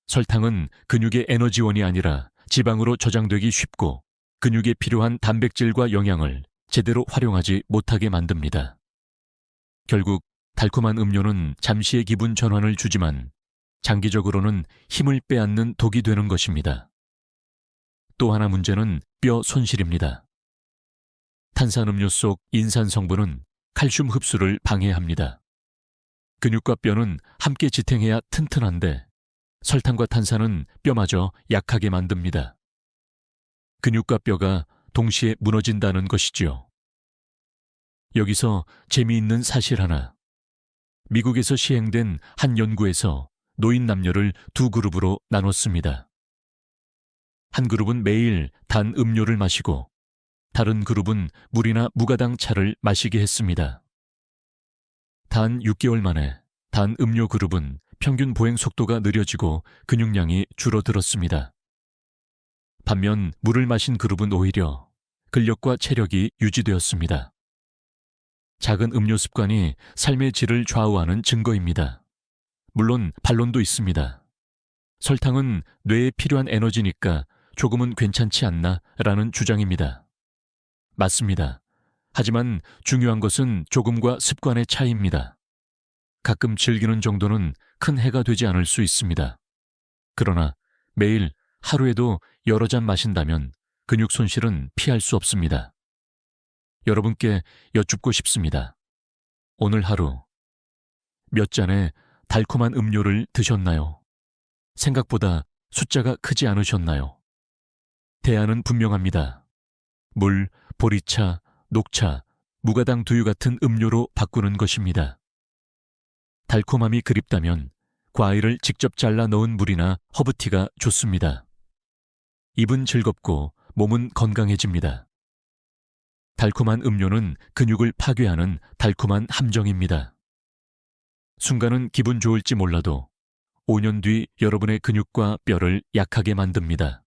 설탕은 근육의 에너지원이 아니라 지방으로 저장되기 쉽고 근육에 필요한 단백질과 영양을 제대로 활용하지 못하게 만듭니다. 결국 달콤한 음료는 잠시의 기분 전환을 주지만 장기적으로는 힘을 빼앗는 독이 되는 것입니다. 또 하나 문제는 뼈 손실입니다. 탄산음료 속 인산 성분은 칼슘 흡수를 방해합니다. 근육과 뼈는 함께 지탱해야 튼튼한데 설탕과 탄산은 뼈마저 약하게 만듭니다. 근육과 뼈가 동시에 무너진다는 것이지요. 여기서 재미있는 사실 하나. 미국에서 시행된 한 연구에서 노인 남녀를 두 그룹으로 나눴습니다. 한 그룹은 매일 단 음료를 마시고 다른 그룹은 물이나 무가당 차를 마시게 했습니다. 단 6개월 만에 단 음료 그룹은 평균 보행 속도가 느려지고 근육량이 줄어들었습니다. 반면 물을 마신 그룹은 오히려 근력과 체력이 유지되었습니다. 작은 음료 습관이 삶의 질을 좌우하는 증거입니다. 물론 반론도 있습니다. 설탕은 뇌에 필요한 에너지니까 조금은 괜찮지 않나 라는 주장입니다. 맞습니다. 하지만 중요한 것은 조금과 습관의 차이입니다. 가끔 즐기는 정도는 큰 해가 되지 않을 수 있습니다. 그러나 매일 하루에도 여러 잔 마신다면 근육 손실은 피할 수 없습니다. 여러분께 여쭙고 싶습니다. 오늘 하루 몇 잔의 달콤한 음료를 드셨나요? 생각보다 숫자가 크지 않으셨나요? 대안은 분명합니다. 물, 보리차, 녹차, 무가당 두유 같은 음료로 바꾸는 것입니다. 달콤함이 그립다면 과일을 직접 잘라 넣은 물이나 허브티가 좋습니다. 입은 즐겁고 몸은 건강해집니다. 달콤한 음료는 근육을 파괴하는 달콤한 함정입니다. 순간은 기분 좋을지 몰라도 5년 뒤 여러분의 근육과 뼈를 약하게 만듭니다.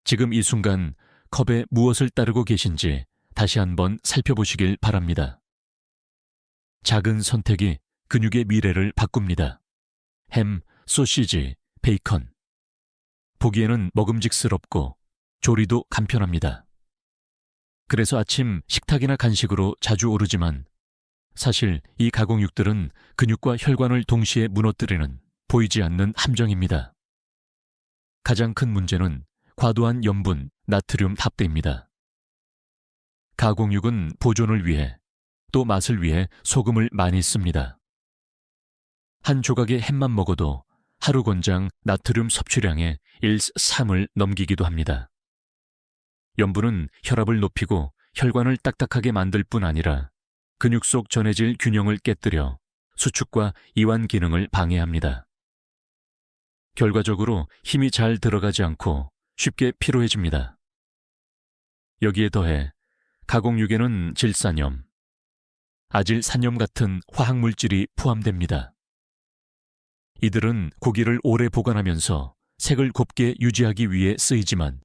지금 이 순간 컵에 무엇을 따르고 계신지 다시 한번 살펴보시길 바랍니다. 작은 선택이 근육의 미래를 바꿉니다. 햄, 소시지, 베이컨. 보기에는 먹음직스럽고 조리도 간편합니다. 그래서 아침 식탁이나 간식으로 자주 오르지만 사실 이 가공육들은 근육과 혈관을 동시에 무너뜨리는 보이지 않는 함정입니다. 가장 큰 문제는 과도한 염분, 나트륨 합대입니다. 가공육은 보존을 위해 또 맛을 위해 소금을 많이 씁니다. 한 조각의 햄만 먹어도 하루 권장 나트륨 섭취량의 1/3을 넘기기도 합니다. 염분은 혈압을 높이고 혈관을 딱딱하게 만들 뿐 아니라 근육 속 전해질 균형을 깨뜨려 수축과 이완 기능을 방해합니다. 결과적으로 힘이 잘 들어가지 않고 쉽게 피로해집니다. 여기에 더해 가공육에는 질산염, 아질산염 같은 화학물질이 포함됩니다. 이들은 고기를 오래 보관하면서 색을 곱게 유지하기 위해 쓰이지만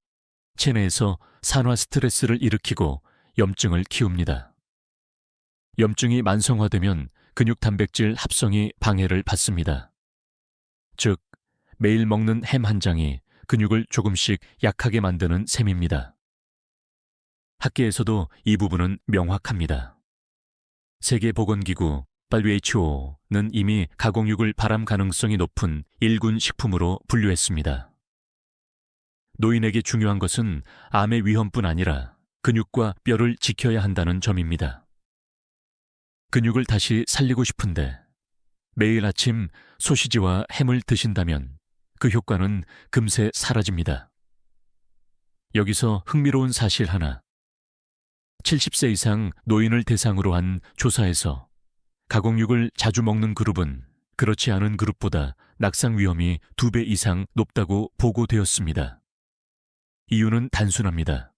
체내에서 산화 스트레스를 일으키고 염증을 키웁니다. 염증이 만성화되면 근육 단백질 합성이 방해를 받습니다. 즉, 매일 먹는 햄 한 장이 근육을 조금씩 약하게 만드는 셈입니다. 학계에서도 이 부분은 명확합니다. 세계보건기구 WHO는 이미 가공육을 발암 가능성이 높은 1군 식품으로 분류했습니다. 노인에게 중요한 것은 암의 위험뿐 아니라 근육과 뼈를 지켜야 한다는 점입니다. 근육을 다시 살리고 싶은데 매일 아침 소시지와 햄을 드신다면 그 효과는 금세 사라집니다. 여기서 흥미로운 사실 하나. 70세 이상 노인을 대상으로 한 조사에서 가공육을 자주 먹는 그룹은 그렇지 않은 그룹보다 낙상 위험이 2배 이상 높다고 보고되었습니다. 이유는 단순합니다.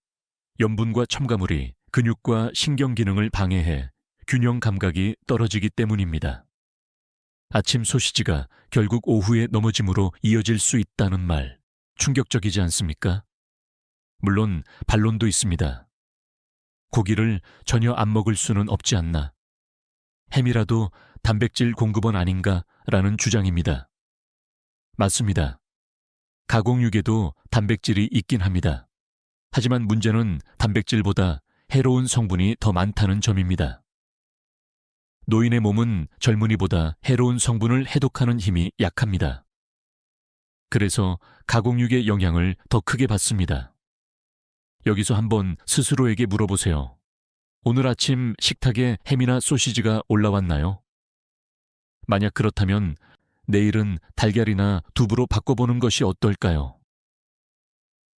염분과 첨가물이 근육과 신경 기능을 방해해 균형 감각이 떨어지기 때문입니다. 아침 소시지가 결국 오후에 넘어짐으로 이어질 수 있다는 말, 충격적이지 않습니까? 물론 반론도 있습니다. 고기를 전혀 안 먹을 수는 없지 않나. 햄이라도 단백질 공급원 아닌가라는 주장입니다. 맞습니다. 가공육에도 단백질이 있긴 합니다. 하지만 문제는 단백질보다 해로운 성분이 더 많다는 점입니다. 노인의 몸은 젊은이보다 해로운 성분을 해독하는 힘이 약합니다. 그래서 가공육의 영향을 더 크게 받습니다. 여기서 한번 스스로에게 물어보세요. 오늘 아침 식탁에 햄이나 소시지가 올라왔나요? 만약 그렇다면 내일은 달걀이나 두부로 바꿔보는 것이 어떨까요?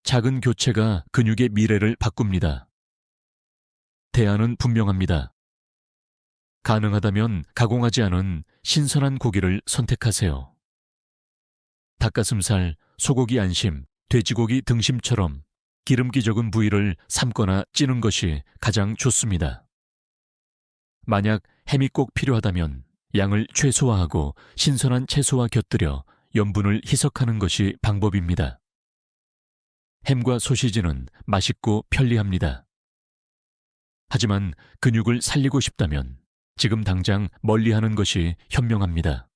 작은 교체가 근육의 미래를 바꿉니다. 대안은 분명합니다. 가능하다면 가공하지 않은 신선한 고기를 선택하세요. 닭가슴살, 소고기 안심, 돼지고기 등심처럼 기름기 적은 부위를 삶거나 찌는 것이 가장 좋습니다. 만약 햄이 꼭 필요하다면 양을 최소화하고 신선한 채소와 곁들여 염분을 희석하는 것이 방법입니다. 햄과 소시지는 맛있고 편리합니다. 하지만 근육을 살리고 싶다면 지금 당장 멀리하는 것이 현명합니다.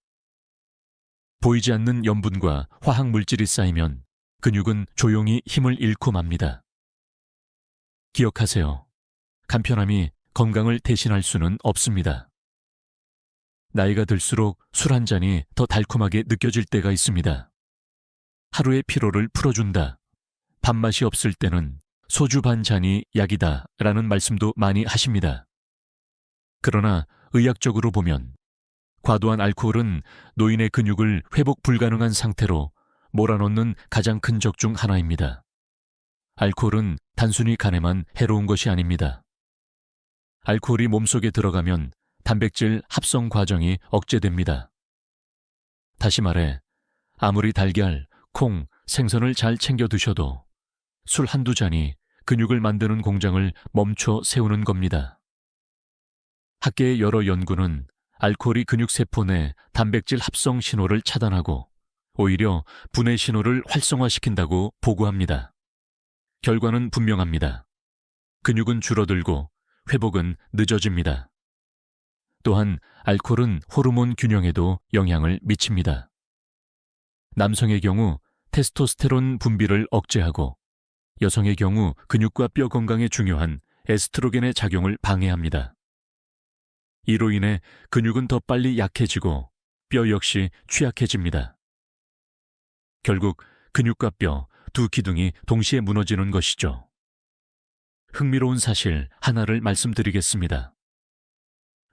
보이지 않는 염분과 화학 물질이 쌓이면 근육은 조용히 힘을 잃고 맙니다. 기억하세요. 간편함이 건강을 대신할 수는 없습니다. 나이가 들수록 술 한 잔이 더 달콤하게 느껴질 때가 있습니다. 하루의 피로를 풀어준다. 밥맛이 없을 때는 소주 반 잔이 약이다 라는 말씀도 많이 하십니다. 그러나 의학적으로 보면 과도한 알코올은 노인의 근육을 회복 불가능한 상태로 몰아넣는 가장 큰 적 중 하나입니다. 알코올은 단순히 간에만 해로운 것이 아닙니다. 알코올이 몸속에 들어가면 단백질 합성 과정이 억제됩니다. 다시 말해, 아무리 달걀, 콩, 생선을 잘 챙겨 드셔도 술 한두 잔이 근육을 만드는 공장을 멈춰 세우는 겁니다. 학계의 여러 연구는 알코올이 근육세포 내 단백질 합성 신호를 차단하고 오히려 분해 신호를 활성화시킨다고 보고합니다. 결과는 분명합니다. 근육은 줄어들고 회복은 늦어집니다. 또한 알코올은 호르몬 균형에도 영향을 미칩니다. 남성의 경우 테스토스테론 분비를 억제하고 여성의 경우 근육과 뼈 건강에 중요한 에스트로겐의 작용을 방해합니다. 이로 인해 근육은 더 빨리 약해지고 뼈 역시 취약해집니다. 결국 근육과 뼈 두 기둥이 동시에 무너지는 것이죠. 흥미로운 사실 하나를 말씀드리겠습니다.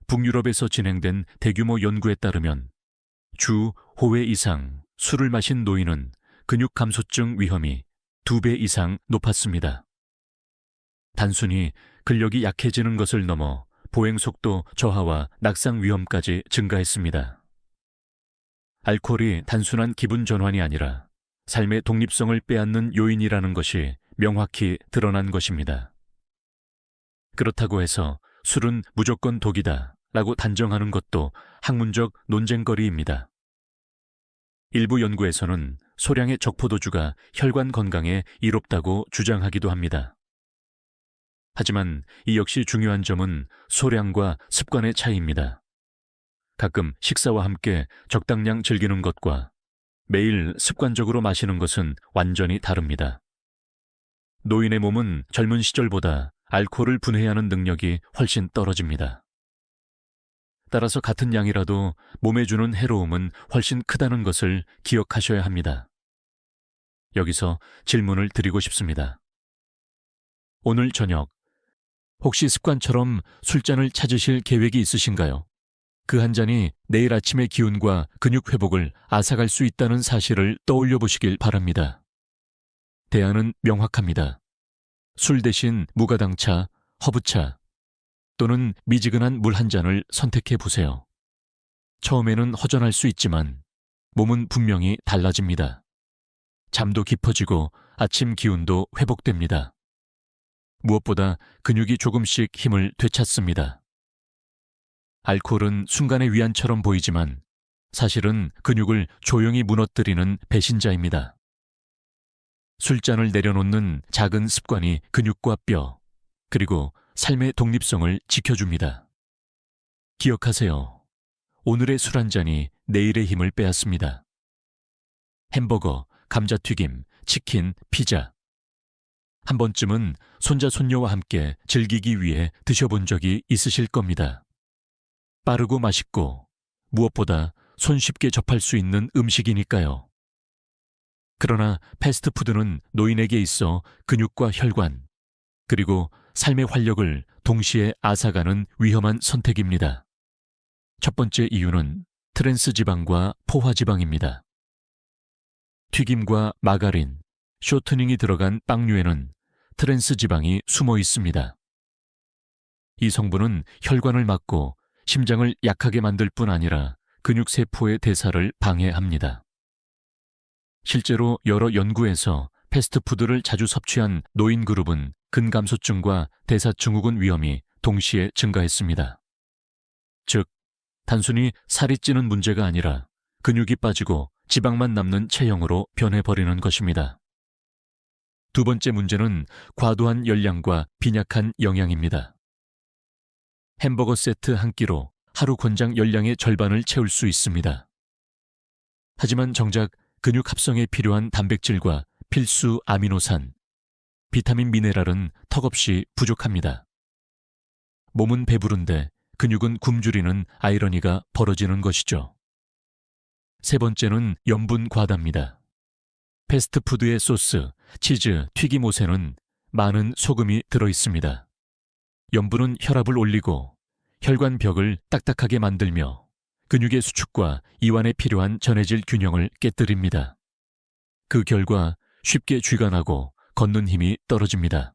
북유럽에서 진행된 대규모 연구에 따르면 주 5회 이상 술을 마신 노인은 근육 감소증 위험이 2배 이상 높았습니다. 단순히 근력이 약해지는 것을 넘어 보행 속도 저하와 낙상 위험까지 증가했습니다. 알코올이 단순한 기분 전환이 아니라 삶의 독립성을 빼앗는 요인이라는 것이 명확히 드러난 것입니다. 그렇다고 해서 술은 무조건 독이다 라고 단정하는 것도 학문적 논쟁거리입니다. 일부 연구에서는 소량의 적포도주가 혈관 건강에 이롭다고 주장하기도 합니다. 하지만 이 역시 중요한 점은 소량과 습관의 차이입니다. 가끔 식사와 함께 적당량 즐기는 것과 매일 습관적으로 마시는 것은 완전히 다릅니다. 노인의 몸은 젊은 시절보다 알코올을 분해하는 능력이 훨씬 떨어집니다. 따라서 같은 양이라도 몸에 주는 해로움은 훨씬 크다는 것을 기억하셔야 합니다. 여기서 질문을 드리고 싶습니다. 오늘 저녁, 혹시 습관처럼 술잔을 찾으실 계획이 있으신가요? 그 한 잔이 내일 아침의 기운과 근육 회복을 앗아갈 수 있다는 사실을 떠올려 보시길 바랍니다. 대안은 명확합니다. 술 대신 무가당차, 허브차 또는 미지근한 물 한 잔을 선택해 보세요. 처음에는 허전할 수 있지만 몸은 분명히 달라집니다. 잠도 깊어지고 아침 기운도 회복됩니다. 무엇보다 근육이 조금씩 힘을 되찾습니다. 알코올은 순간의 위안처럼 보이지만 사실은 근육을 조용히 무너뜨리는 배신자입니다. 술잔을 내려놓는 작은 습관이 근육과 뼈, 그리고 삶의 독립성을 지켜줍니다. 기억하세요. 오늘의 술 한 잔이 내일의 힘을 빼앗습니다. 햄버거, 감자튀김, 치킨, 피자. 한 번쯤은 손자 손녀와 함께 즐기기 위해 드셔본 적이 있으실 겁니다. 빠르고 맛있고 무엇보다 손쉽게 접할 수 있는 음식이니까요. 그러나 패스트푸드는 노인에게 있어 근육과 혈관, 그리고 삶의 활력을 동시에 앗아가는 위험한 선택입니다. 첫 번째 이유는 트랜스 지방과 포화 지방입니다. 튀김과 마가린, 쇼트닝이 들어간 빵류에는 트랜스 지방이 숨어 있습니다. 이 성분은 혈관을 막고 심장을 약하게 만들 뿐 아니라 근육세포의 대사를 방해합니다. 실제로 여러 연구에서 패스트푸드를 자주 섭취한 노인 그룹은 근감소증과 대사증후군 위험이 동시에 증가했습니다. 즉, 단순히 살이 찌는 문제가 아니라 근육이 빠지고 지방만 남는 체형으로 변해버리는 것입니다. 두 번째 문제는 과도한 열량과 빈약한 영양입니다. 햄버거 세트 한 끼로 하루 권장 열량의 절반을 채울 수 있습니다. 하지만 정작 근육 합성에 필요한 단백질과 필수 아미노산, 비타민 미네랄은 턱없이 부족합니다. 몸은 배부른데 근육은 굶주리는 아이러니가 벌어지는 것이죠. 세 번째는 염분 과다입니다. 패스트푸드의 소스, 치즈, 튀김옷에는 많은 소금이 들어있습니다. 염분은 혈압을 올리고 혈관벽을 딱딱하게 만들며 근육의 수축과 이완에 필요한 전해질 균형을 깨뜨립니다. 그 결과 쉽게 쥐가 나고 걷는 힘이 떨어집니다.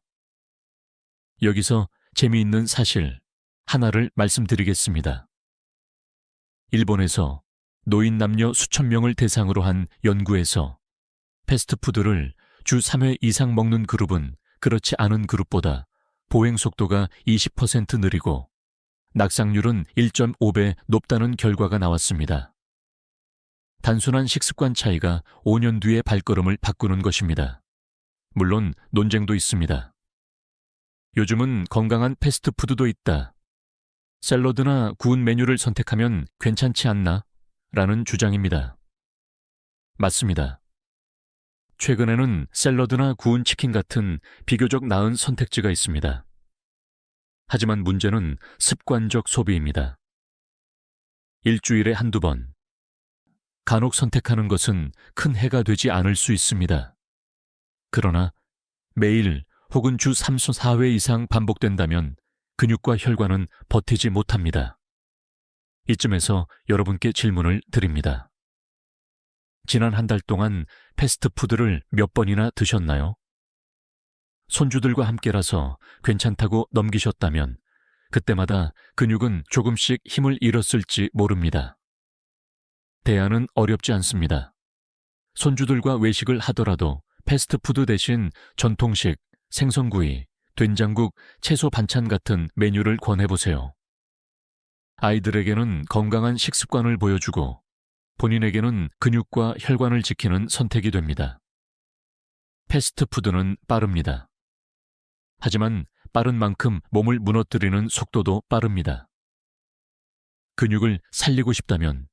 여기서 재미있는 사실 하나를 말씀드리겠습니다. 일본에서 노인 남녀 수천 명을 대상으로 한 연구에서 패스트푸드를 주 3회 이상 먹는 그룹은 그렇지 않은 그룹보다 보행 속도가 20% 느리고 낙상률은 1.5배 높다는 결과가 나왔습니다. 단순한 식습관 차이가 5년 뒤에 발걸음을 바꾸는 것입니다. 물론 논쟁도 있습니다. 요즘은 건강한 패스트푸드도 있다. 샐러드나 구운 메뉴를 선택하면 괜찮지 않나? 라는 주장입니다. 맞습니다. 최근에는 샐러드나 구운 치킨 같은 비교적 나은 선택지가 있습니다. 하지만 문제는 습관적 소비입니다. 일주일에 한두 번, 간혹 선택하는 것은 큰 해가 되지 않을 수 있습니다. 그러나 매일 혹은 주 3, 4회 이상 반복된다면 근육과 혈관은 버티지 못합니다. 이쯤에서 여러분께 질문을 드립니다. 지난 한 달 동안 패스트푸드를 몇 번이나 드셨나요? 손주들과 함께라서 괜찮다고 넘기셨다면 그때마다 근육은 조금씩 힘을 잃었을지 모릅니다. 대안은 어렵지 않습니다. 손주들과 외식을 하더라도 패스트푸드 대신 전통식, 생선구이, 된장국, 채소 반찬 같은 메뉴를 권해보세요. 아이들에게는 건강한 식습관을 보여주고 본인에게는 근육과 혈관을 지키는 선택이 됩니다. 패스트푸드는 빠릅니다. 하지만 빠른 만큼 몸을 무너뜨리는 속도도 빠릅니다. 근육을 살리고 싶다면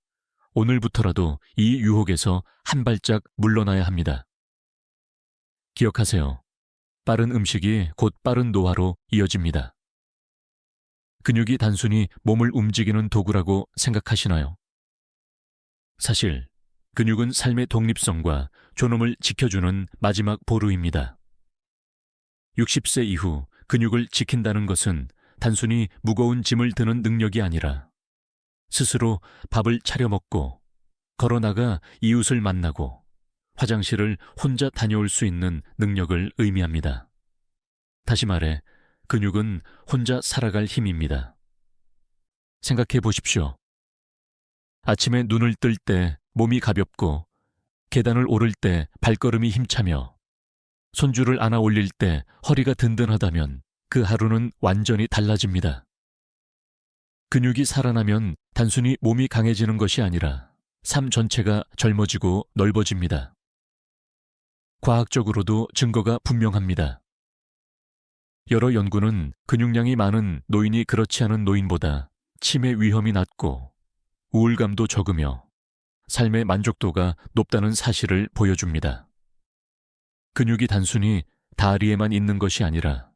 오늘부터라도 이 유혹에서 한 발짝 물러나야 합니다. 기억하세요. 빠른 음식이 곧 빠른 노화로 이어집니다. 근육이 단순히 몸을 움직이는 도구라고 생각하시나요? 사실 근육은 삶의 독립성과 존엄을 지켜주는 마지막 보루입니다. 60세 이후 근육을 지킨다는 것은 단순히 무거운 짐을 드는 능력이 아니라 스스로 밥을 차려 먹고 걸어나가 이웃을 만나고 화장실을 혼자 다녀올 수 있는 능력을 의미합니다. 다시 말해 근육은 혼자 살아갈 힘입니다. 생각해 보십시오. 아침에 눈을 뜰 때 몸이 가볍고 계단을 오를 때 발걸음이 힘차며 손주를 안아 올릴 때 허리가 든든하다면 그 하루는 완전히 달라집니다. 근육이 살아나면 단순히 몸이 강해지는 것이 아니라 삶 전체가 젊어지고 넓어집니다. 과학적으로도 증거가 분명합니다. 여러 연구는 근육량이 많은 노인이 그렇지 않은 노인보다 치매 위험이 낮고 우울감도 적으며 삶의 만족도가 높다는 사실을 보여줍니다. 근육이 단순히 다리에만 있는 것이 아니라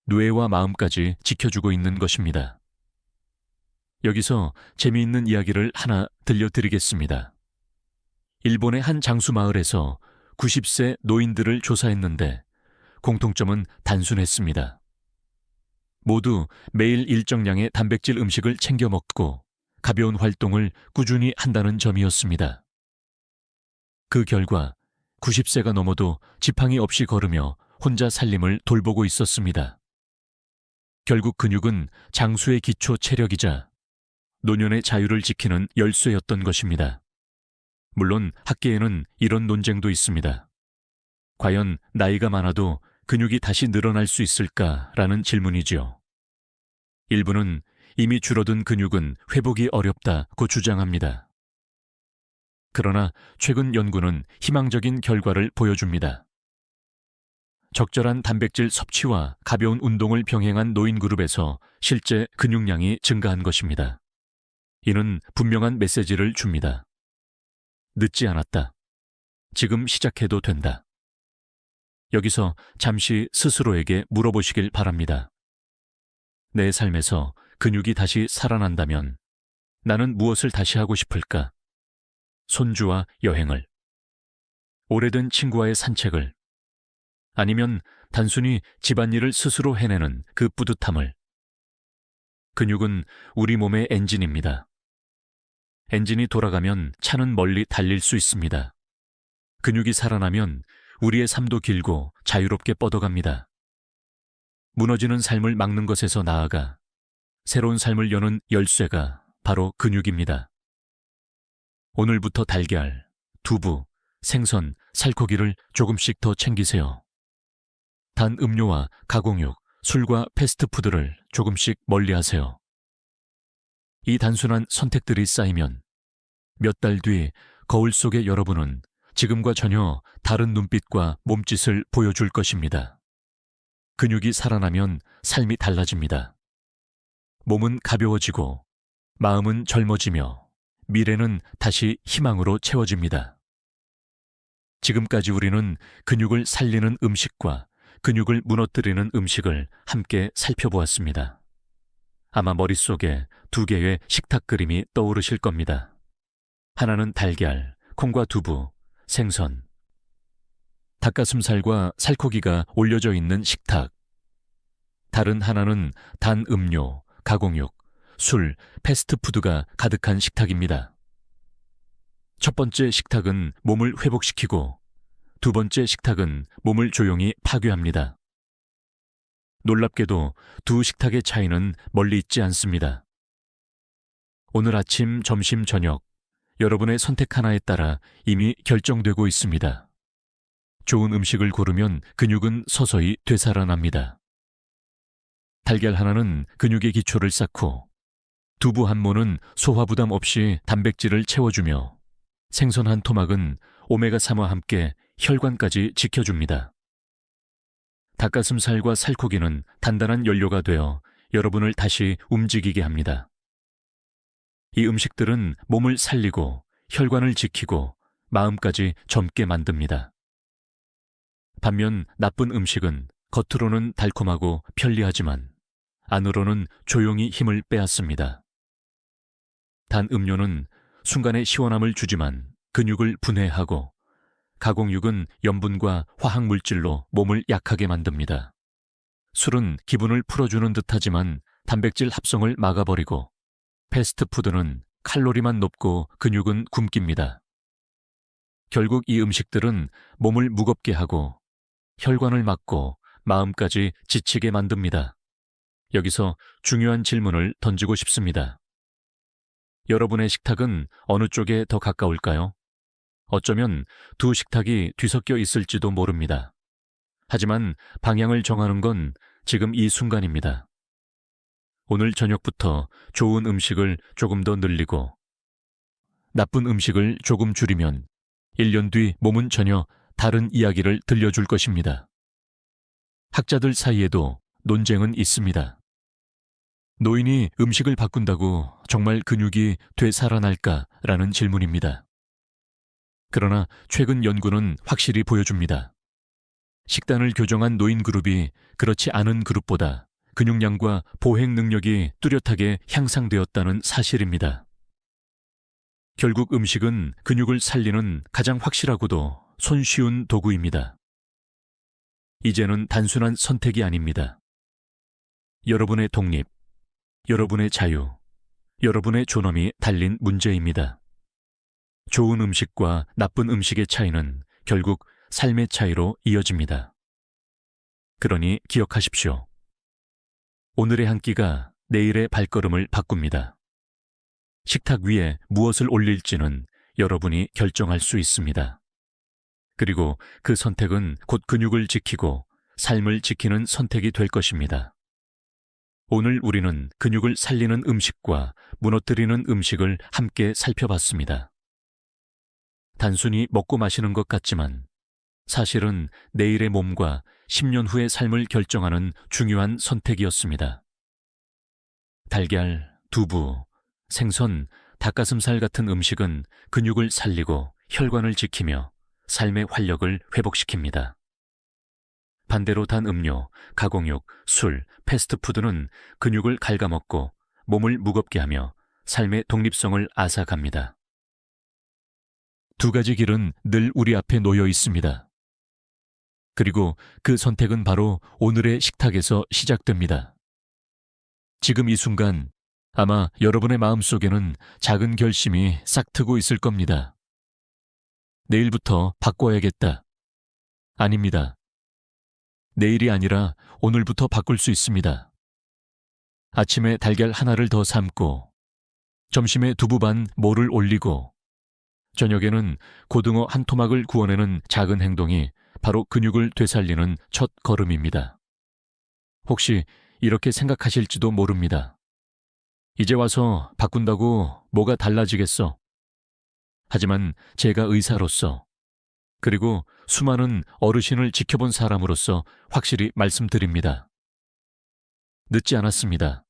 뇌와 마음까지 지켜주고 있는 것입니다. 여기서 재미있는 이야기를 하나 들려드리겠습니다. 일본의 한 장수 마을에서 90세 노인들을 조사했는데 공통점은 단순했습니다. 모두 매일 일정량의 단백질 음식을 챙겨 먹고 가벼운 활동을 꾸준히 한다는 점이었습니다. 그 결과 90세가 넘어도 지팡이 없이 걸으며 혼자 살림을 돌보고 있었습니다. 결국 근육은 장수의 기초 체력이자 노년의 자유를 지키는 열쇠였던 것입니다. 물론 학계에는 이런 논쟁도 있습니다. 과연 나이가 많아도 근육이 다시 늘어날 수 있을까라는 질문이지요. 일부는 이미 줄어든 근육은 회복이 어렵다고 주장합니다. 그러나 최근 연구는 희망적인 결과를 보여줍니다. 적절한 단백질 섭취와 가벼운 운동을 병행한 노인 그룹에서 실제 근육량이 증가한 것입니다. 이는 분명한 메시지를 줍니다. 늦지 않았다. 지금 시작해도 된다. 여기서 잠시 스스로에게 물어보시길 바랍니다. 내 삶에서 근육이 다시 살아난다면 나는 무엇을 다시 하고 싶을까? 손주와 여행을, 오래된 친구와의 산책을, 아니면 단순히 집안일을 스스로 해내는 그 뿌듯함을. 근육은 우리 몸의 엔진입니다. 엔진이 돌아가면 차는 멀리 달릴 수 있습니다. 근육이 살아나면 우리의 삶도 길고 자유롭게 뻗어갑니다. 무너지는 삶을 막는 것에서 나아가 새로운 삶을 여는 열쇠가 바로 근육입니다. 오늘부터 달걀, 두부, 생선, 살코기를 조금씩 더 챙기세요. 단 음료와 가공육, 술과 패스트푸드를 조금씩 멀리하세요. 이 단순한 선택들이 쌓이면 몇 달 뒤 거울 속의 여러분은 지금과 전혀 다른 눈빛과 몸짓을 보여줄 것입니다. 근육이 살아나면 삶이 달라집니다. 몸은 가벼워지고 마음은 젊어지며 미래는 다시 희망으로 채워집니다. 지금까지 우리는 근육을 살리는 음식과 근육을 무너뜨리는 음식을 함께 살펴보았습니다. 아마 머릿속에 두 개의 식탁 그림이 떠오르실 겁니다. 하나는 달걀, 콩과 두부, 생선, 닭가슴살과 살코기가 올려져 있는 식탁. 다른 하나는 단 음료, 가공육, 술, 패스트푸드가 가득한 식탁입니다. 첫 번째 식탁은 몸을 회복시키고 두 번째 식탁은 몸을 조용히 파괴합니다. 놀랍게도 두 식탁의 차이는 멀리 있지 않습니다. 오늘 아침, 점심, 저녁, 여러분의 선택 하나에 따라 이미 결정되고 있습니다. 좋은 음식을 고르면 근육은 서서히 되살아납니다. 달걀 하나는 근육의 기초를 쌓고 두부 한 모는 소화 부담 없이 단백질을 채워주며 생선 한 토막은 오메가3와 함께 혈관까지 지켜줍니다. 닭가슴살과 살코기는 단단한 연료가 되어 여러분을 다시 움직이게 합니다. 이 음식들은 몸을 살리고 혈관을 지키고 마음까지 젊게 만듭니다. 반면 나쁜 음식은 겉으로는 달콤하고 편리하지만 안으로는 조용히 힘을 빼앗습니다. 단 음료는 순간의 시원함을 주지만 근육을 분해하고 가공육은 염분과 화학물질로 몸을 약하게 만듭니다. 술은 기분을 풀어주는 듯하지만 단백질 합성을 막아버리고 패스트푸드는 칼로리만 높고 근육은 굶깁니다. 결국 이 음식들은 몸을 무겁게 하고 혈관을 막고 마음까지 지치게 만듭니다. 여기서 중요한 질문을 던지고 싶습니다. 여러분의 식탁은 어느 쪽에 더 가까울까요? 어쩌면 두 식탁이 뒤섞여 있을지도 모릅니다. 하지만 방향을 정하는 건 지금 이 순간입니다. 오늘 저녁부터 좋은 음식을 조금 더 늘리고 나쁜 음식을 조금 줄이면 1년 뒤 몸은 전혀 다른 이야기를 들려줄 것입니다. 학자들 사이에도 논쟁은 있습니다. 노인이 음식을 바꾼다고 정말 근육이 되살아날까라는 질문입니다. 그러나 최근 연구는 확실히 보여줍니다. 식단을 교정한 노인 그룹이 그렇지 않은 그룹보다 근육량과 보행 능력이 뚜렷하게 향상되었다는 사실입니다. 결국 음식은 근육을 살리는 가장 확실하고도 손쉬운 도구입니다. 이제는 단순한 선택이 아닙니다. 여러분의 독립, 여러분의 자유, 여러분의 존엄이 달린 문제입니다. 좋은 음식과 나쁜 음식의 차이는 결국 삶의 차이로 이어집니다. 그러니 기억하십시오. 오늘의 한 끼가 내일의 발걸음을 바꿉니다. 식탁 위에 무엇을 올릴지는 여러분이 결정할 수 있습니다. 그리고 그 선택은 곧 근육을 지키고 삶을 지키는 선택이 될 것입니다. 오늘 우리는 근육을 살리는 음식과 무너뜨리는 음식을 함께 살펴봤습니다. 단순히 먹고 마시는 것 같지만 사실은 내일의 몸과 10년 후의 삶을 결정하는 중요한 선택이었습니다. 달걀, 두부, 생선, 닭가슴살 같은 음식은 근육을 살리고 혈관을 지키며 삶의 활력을 회복시킵니다. 반대로 단 음료, 가공육, 술, 패스트푸드는 근육을 갉아먹고 몸을 무겁게 하며 삶의 독립성을 앗아갑니다. 두 가지 길은 늘 우리 앞에 놓여 있습니다. 그리고 그 선택은 바로 오늘의 식탁에서 시작됩니다. 지금 이 순간 아마 여러분의 마음속에는 작은 결심이 싹트고 있을 겁니다. 내일부터 바꿔야겠다. 아닙니다. 내일이 아니라 오늘부터 바꿀 수 있습니다. 아침에 달걀 하나를 더 삶고, 점심에 두부 반 모를 올리고, 저녁에는 고등어 한 토막을 구워내는 작은 행동이 바로 근육을 되살리는 첫 걸음입니다. 혹시 이렇게 생각하실지도 모릅니다. 이제 와서 바꾼다고 뭐가 달라지겠어? 하지만 제가 의사로서, 그리고 수많은 어르신을 지켜본 사람으로서 확실히 말씀드립니다. 늦지 않았습니다.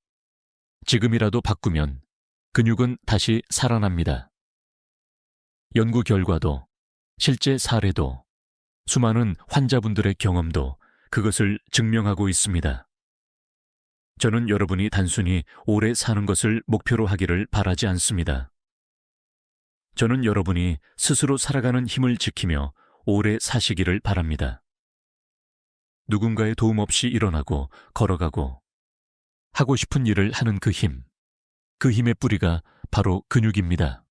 지금이라도 바꾸면 근육은 다시 살아납니다. 연구 결과도, 실제 사례도, 수많은 환자분들의 경험도 그것을 증명하고 있습니다. 저는 여러분이 단순히 오래 사는 것을 목표로 하기를 바라지 않습니다. 저는 여러분이 스스로 살아가는 힘을 지키며 오래 사시기를 바랍니다. 누군가의 도움 없이 일어나고 걸어가고 하고 싶은 일을 하는 그 힘의 뿌리가 바로 근육입니다.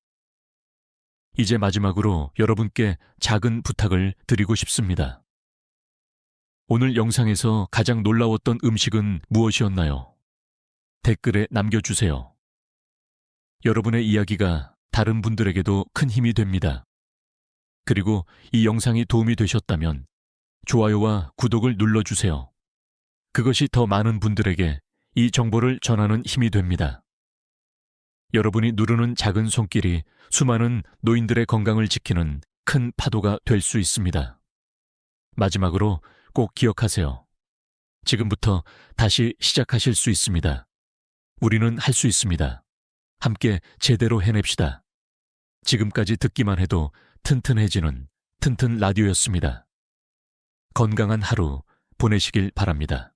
이제 마지막으로 여러분께 작은 부탁을 드리고 싶습니다. 오늘 영상에서 가장 놀라웠던 음식은 무엇이었나요? 댓글에 남겨주세요. 여러분의 이야기가 다른 분들에게도 큰 힘이 됩니다. 그리고 이 영상이 도움이 되셨다면 좋아요와 구독을 눌러주세요. 그것이 더 많은 분들에게 이 정보를 전하는 힘이 됩니다. 여러분이 누르는 작은 손길이 수많은 노인들의 건강을 지키는 큰 파도가 될 수 있습니다. 마지막으로 꼭 기억하세요. 지금부터 다시 시작하실 수 있습니다. 우리는 할 수 있습니다. 함께 제대로 해냅시다. 지금까지 듣기만 해도 튼튼해지는 튼튼 라디오였습니다. 건강한 하루 보내시길 바랍니다.